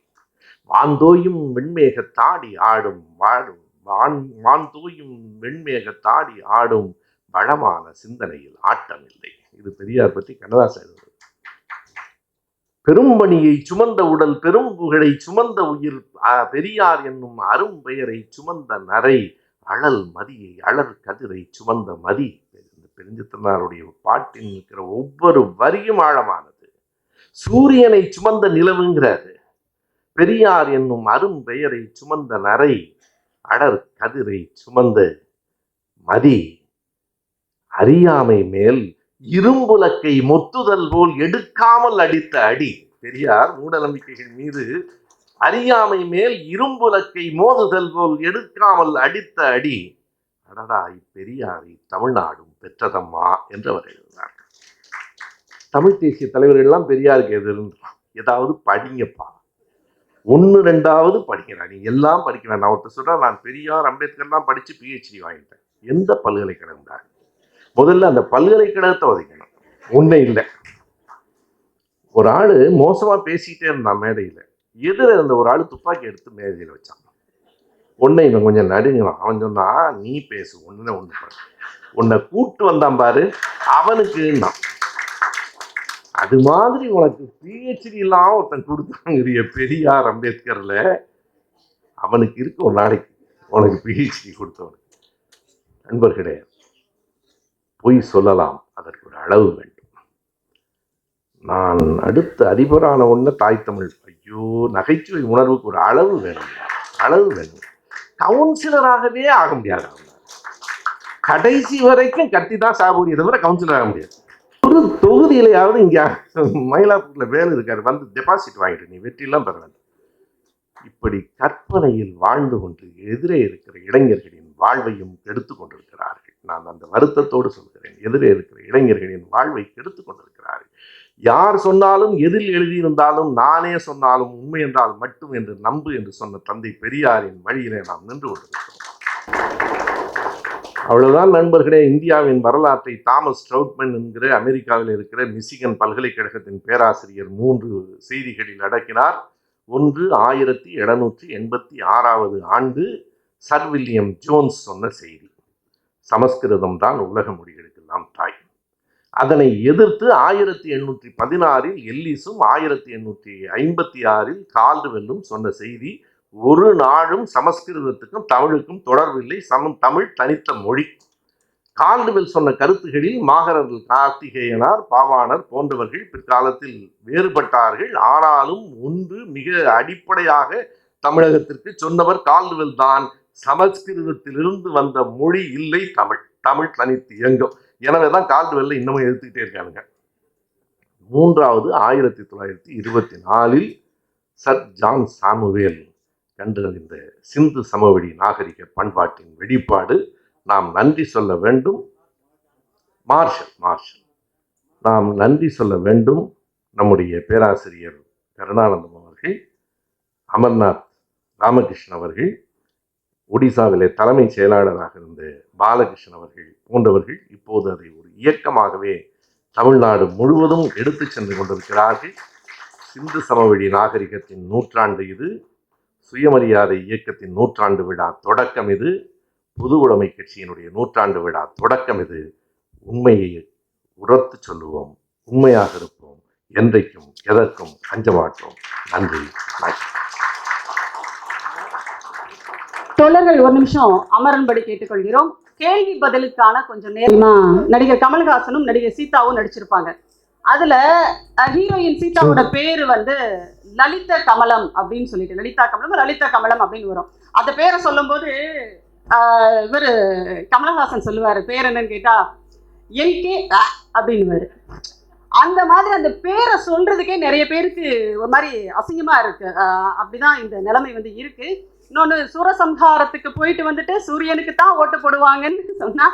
வான்தோயும் வெண்மேக தாடி ஆடும் வான்தோயும் வெண்மேக தாடி ஆடும் வளமான சிந்தனையில் ஆட்டமில்லை. இது பெரியார் பற்றி கண்ணதாசன். பெரும்பணியை சுமந்த உடல், பெரும் புகழை சுமந்த உயிர், பெரியார் என்னும் அரும் பெயரை சுமந்த நரை, அழல் மதியை அழற் கதிரை சுமந்த மதி. பெருஞ்சித்திரனாருடைய பாட்டில் இருக்கிற ஒவ்வொரு வரியும் ஆழமானது. சூரியனை சுமந்த நிலவுங்கிறாரு. பெரியார் என்னும் அரும் பெயரை சுமந்த நரை, அடர் கதிரை சுமந்த மதி, அறியாமை மேல் இரும்புலக்கை மொத்துதல் போல் எடுக்காமல் அடித்த அடி. பெரியார் மூட நம்பிக்கைகள் மீது அறியாமை மேல் இரும்புலக்கை மோதுதல் போல் எடுக்காமல் அடித்த அடி. அடடா, இப்பெரியாரை தமிழ்நாடும் பெற்றதம்மா என்று அவர் எழுதினார். தமிழ் தேசிய தலைவர்கள் எல்லாம் பெரியாருக்கு எதிர்ன்றான். ஏதாவது படிங்கப்பா, 1-2 படிக்கிறேன். நீ எல்லாம் படிக்கிறேன். நான் ஒருத்தர் சொல்றேன், நான் பெரியார் அம்பேத்கர்லாம் படிச்சு PhD வாங்கிட்டேன். எந்த பல்கலைக்கழகம் தான்? முதல்ல அந்த பல்கலைக்கழகத்தை உதைக்கணும். ஒண்ணே இல்லை. ஒரு ஆளு மோசமா பேசிக்கிட்டே இருந்தான் மேடையில. எதிர இருந்த ஒரு ஆளு துப்பாக்கி எடுத்து மேடையில வச்சான். உன்னை இவன் கொஞ்சம் நடுங்கலாம். அவன் சொன்னா, நீ பேசு, ஒண்ணு உன்னை கூட்டு வந்தான் பாரு, அவனுக்கு நான் அது மாதிரி உனக்கு PhD எல்லாம் ஒருத்தன் கொடுத்தாங்கிறிய பெரியார் அம்பேத்கர்ல, அவனுக்கு இருக்கு ஒரு நாளைக்கு உனக்கு PhD கொடுத்தவனுக்கு. நண்பர்களே, பொய் சொல்லலாம், அதற்கு ஒரு அளவு வேண்டும். நான் அடுத்த அதிபரான ஒன்று தாய் தமிழ். ஐயோ, நகைச்சுவை உணர்வுக்கு ஒரு அளவு வேணும், அளவு வேணும். கவுன்சிலராகவே ஆக முடியாது. கடைசி வரைக்கும் கத்தி தான் சாப்பிடுறதை தவிர கவுன்சிலர் ஆக முடியாது. ஒரு தொகுதியிலையாவது இங்க மயிலாப்பூர்ல வேலை இருக்காரு, வந்து டெபாசிட் வாங்கிட்டு நீ வெற்றிலாம் பெற வேண்டும். இப்படி கற்பனையில் வாழ்ந்து கொண்டு எதிரே இருக்கிற இளைஞர்களின் வாழ்வையும் கெடுத்து கொண்டிருக்கிறார்கள். நான் அந்த வருத்தத்தோடு சொல்கிறேன், எதிரே இருக்கிற இளைஞர்களின் வாழ்வை கெடுத்து கொண்டிருக்கிறார்கள். யார் சொன்னாலும், எதில் எழுதியிருந்தாலும், நானே சொன்னாலும் உண்மை என்றால் மட்டும் என்று நம்பு என்று சொன்ன தந்தை பெரியாரின் வழியிலே நாம் நின்று கொண்டிருக்கிறோம். அவ்வளவுதான் நண்பர்களே. இந்தியாவின் வரலாற்றை தாமஸ் ட்ரவுட்மன் என்கிற அமெரிக்காவில் இருக்கிற மிசிகன் பல்கலைக்கழகத்தின் பேராசிரியர் 3 செய்திகளில் அடக்கினார். ஒன்று 1786 ஆண்டு சர் வில்லியம் ஜோன்ஸ் சொன்ன செய்தி, சமஸ்கிருதம் தான் உலக மொழிகளுக்கெல்லாம் தாய். அதனை எதிர்த்து 1816 எல்லிஸும் 1856 கால்டுவெல்லும் சொன்ன செய்தி, ஒரு நாளும் சமஸ்கிருதத்துக்கும் தமிழுக்கும் தொடர்பில்லை, தமிழ் தனித்த மொழி. கால்டுவெல் சொன்ன கருத்துகளில் மாகரல் கார்த்திகேயனார், பாவாணர் போன்றவர்கள் பிற்காலத்தில் வேறுபட்டார்கள். ஆனாலும் ஒன்று மிக அடிப்படையாக தமிழகத்திற்கு சொன்னவர் கால்டுவெல் தான். சமஸ்கிருதத்திலிருந்து வந்த மொழி இல்லை தமிழ், தமிழ் தனித்து இயங்கும். எனவேதான் கால்டுவெல்ல இன்னமும் எழுத்துக்கிட்டே இருக்கானுங்க. மூன்றாவது 1924 சர் ஜான் சாமுவேல் கண்டறிந்த சிந்து சமவெளி நாகரிக பண்பாட்டின் வெளிப்பாடு. நாம் நன்றி சொல்ல வேண்டும் மார்ஷல், நாம் நன்றி சொல்ல வேண்டும் நம்முடைய பேராசிரியர் கருணானந்தம் அவர்கள், அமர்நாத் ராமகிருஷ்ணன் அவர்கள், ஒடிசாவிலே தலைமை செயலாளராக இருந்த பாலகிருஷ்ணன் அவர்கள் போன்றவர்கள் இப்போது அதை ஒரு இயக்கமாகவே தமிழ்நாடு முழுவதும் எடுத்து சென்று கொண்டிருக்கிறார்கள். சிந்து சமவெளி நாகரிகத்தின் நூற்றாண்டு இது, சுயமரியாதை இயக்கத்தின் நூற்றாண்டு விழா தொடக்கம் இது, பொதுவுடைமை கட்சியினுடைய நூற்றாண்டு விழா தொடக்கம் இது. உண்மையை உரத்து சொல்லுவோம், உண்மையாக இருப்போம், என்றைக்கும் எதற்கும் அஞ்ச மாட்டோம். நன்றி. தோழர்கள் ஒரு நிமிஷம் அமரன்படி கேட்டுக்கொள்கிறோம். கேள்வி பதிலுக்கான கொஞ்சம் நேரமா நடிகர் கமல்ஹாசனும் நடிகர் சீதாவும் நடிச்சிருப்பாங்க. அதுல ஹீரோயின் சீதாவோட பேரு வந்து லலிதா கமலம் அப்படின்னு சொல்லிட்டு, லலிதா கமலம் அப்படின்னு வரும். அந்த பேரை சொல்லும் போது இவர் கமலஹாசன் சொல்லுவாரு, பேர் என்னன்னு கேட்டா எல்கே அப்படின்னு. அந்த மாதிரி அந்த பேரை சொல்றதுக்கே நிறைய பேருக்கு ஒரு மாதிரி அசிங்கமா இருக்கு. அப்படிதான் இந்த நிலைமை வந்து இருக்கு. இன்னொன்று, சூரசம்ஹாரத்துக்கு போயிட்டு வந்துட்டு சூரியனுக்கு தான் ஓட்டு போடுவாங்கன்னு சொன்னா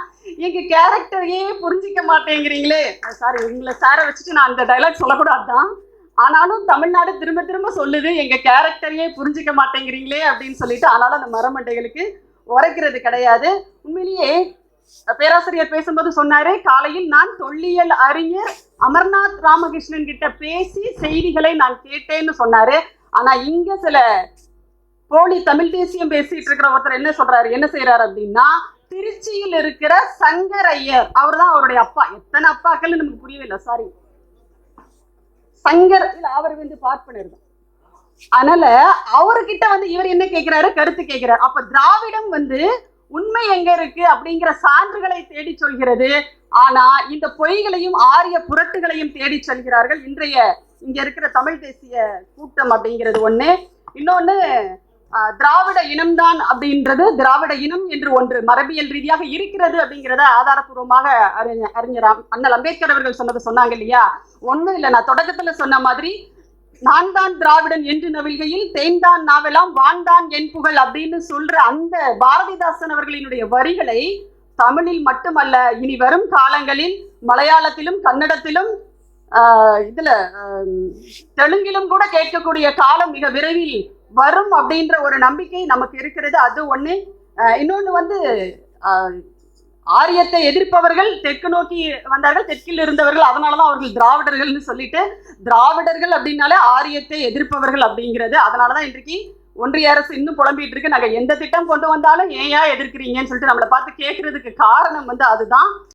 எங்க கேரக்டரையே புரிஞ்சிக்க மாட்டேங்கிறீங்களே. சாரி, உங்களை சாரை வச்சுட்டு நான் அந்த டைலாக் சொல்லக்கூடாது தான், ஆனாலும் தமிழ்நாடு திரும்ப திரும்ப சொல்லுது எங்க கேரக்டரையே புரிஞ்சிக்க மாட்டேங்கிறீங்களே அப்படின்னு சொல்லிட்டு. ஆனாலும் அந்த மரமண்டைகளுக்கு உரைக்கிறது கிடையாது. உண்மையிலேயே பேராசிரியர் பேசும்போது சொன்னாரு, காலையில் நான் தொல்லியல் அறிஞர் அமர்நாத் ராமகிருஷ்ணன் கிட்ட பேசி செய்திகளை நான் கேட்டேன்னு சொன்னாரு. ஆனா இங்க சில போலி தமிழ் தேசியம் பேசிட்டு இருக்கிற ஒருத்தர் என்ன செய்யறாரு அப்படின்னா, திருச்சியில் இருக்கிற சங்கர் ஐயர், அவர் தான் அவருடைய அப்பா. எத்தனை அப்பாக்கள் நமக்கு புரியவே இல்லை, சாரி, சங்கர் அவர் வந்து பார்ப்பனர் தான். அதனால அவர்கிட்ட வந்து இவர் என்ன கேட்கிறாரு, கருத்து கேட்கிறாரு. அப்ப திராவிடம் வந்து உண்மை எங்க இருக்கு அப்படிங்கிற சான்றுகளை தேடி சொல்கிறது. ஆனா இந்த பொய்களையும் ஆரிய புரட்டுகளையும் தேடி சொல்கிறார்கள் இன்றைய இங்க இருக்கிற தமிழ் தேசிய கூட்டம் அப்படிங்கிறது ஒண்ணு. இன்னொன்னு, திராவிட இனம்தான் அப்படின்றது, திராவிட இனம் என்று ஒன்று மரபியல் ரீதியாக இருக்கிறது அப்படிங்கிறத ஆதாரப்பூர்வமாக அறிஞர் அண்ணல் அம்பேத்கர் அவர்கள் சொன்னாங்க இல்லையா. ஒண்ணும் இல்லை, நான் தொடக்கத்துல சொன்ன மாதிரி, நான் தான் திராவிடன் என்று நவில்கையில் தேன்தான் நாவெல்லாம் வான்தான் என் புகழ் அப்படின்னு சொல்ற அந்த பாரதிதாசன் அவர்களினுடைய வரிகளை தமிழில் மட்டுமல்ல, இனி வரும் காலங்களில் மலையாளத்திலும் கன்னடத்திலும் இதுல தெலுங்கிலும் கூட கேட்கக்கூடிய காலம் மிக விரைவில் வரும் அப்படின்ற ஒரு நம்பிக்கை நமக்கு இருக்கிறது. அது ஒண்ணு. இன்னொன்னு வந்து ஆரியத்தை எதிர்ப்பவர்கள் தெற்கு நோக்கி வந்தார்கள், தெற்கில் இருந்தவர்கள், அதனாலதான் அவர்கள் திராவிடர்கள்னு சொல்லிட்டு, திராவிடர்கள் அப்படின்னாலே ஆரியத்தை எதிர்ப்பவர்கள் அப்படிங்கிறது. அதனாலதான் இன்றைக்கு ஒன்றிய அரசு இன்னும் புலம்பிட்டு இருக்கு, நாங்க எந்த திட்டம் கொண்டு வந்தாலும் ஏன் எதிர்க்கிறீங்கன்னு சொல்லிட்டு நம்மளை பார்த்து கேட்கறதுக்கு காரணம் வந்து அதுதான்.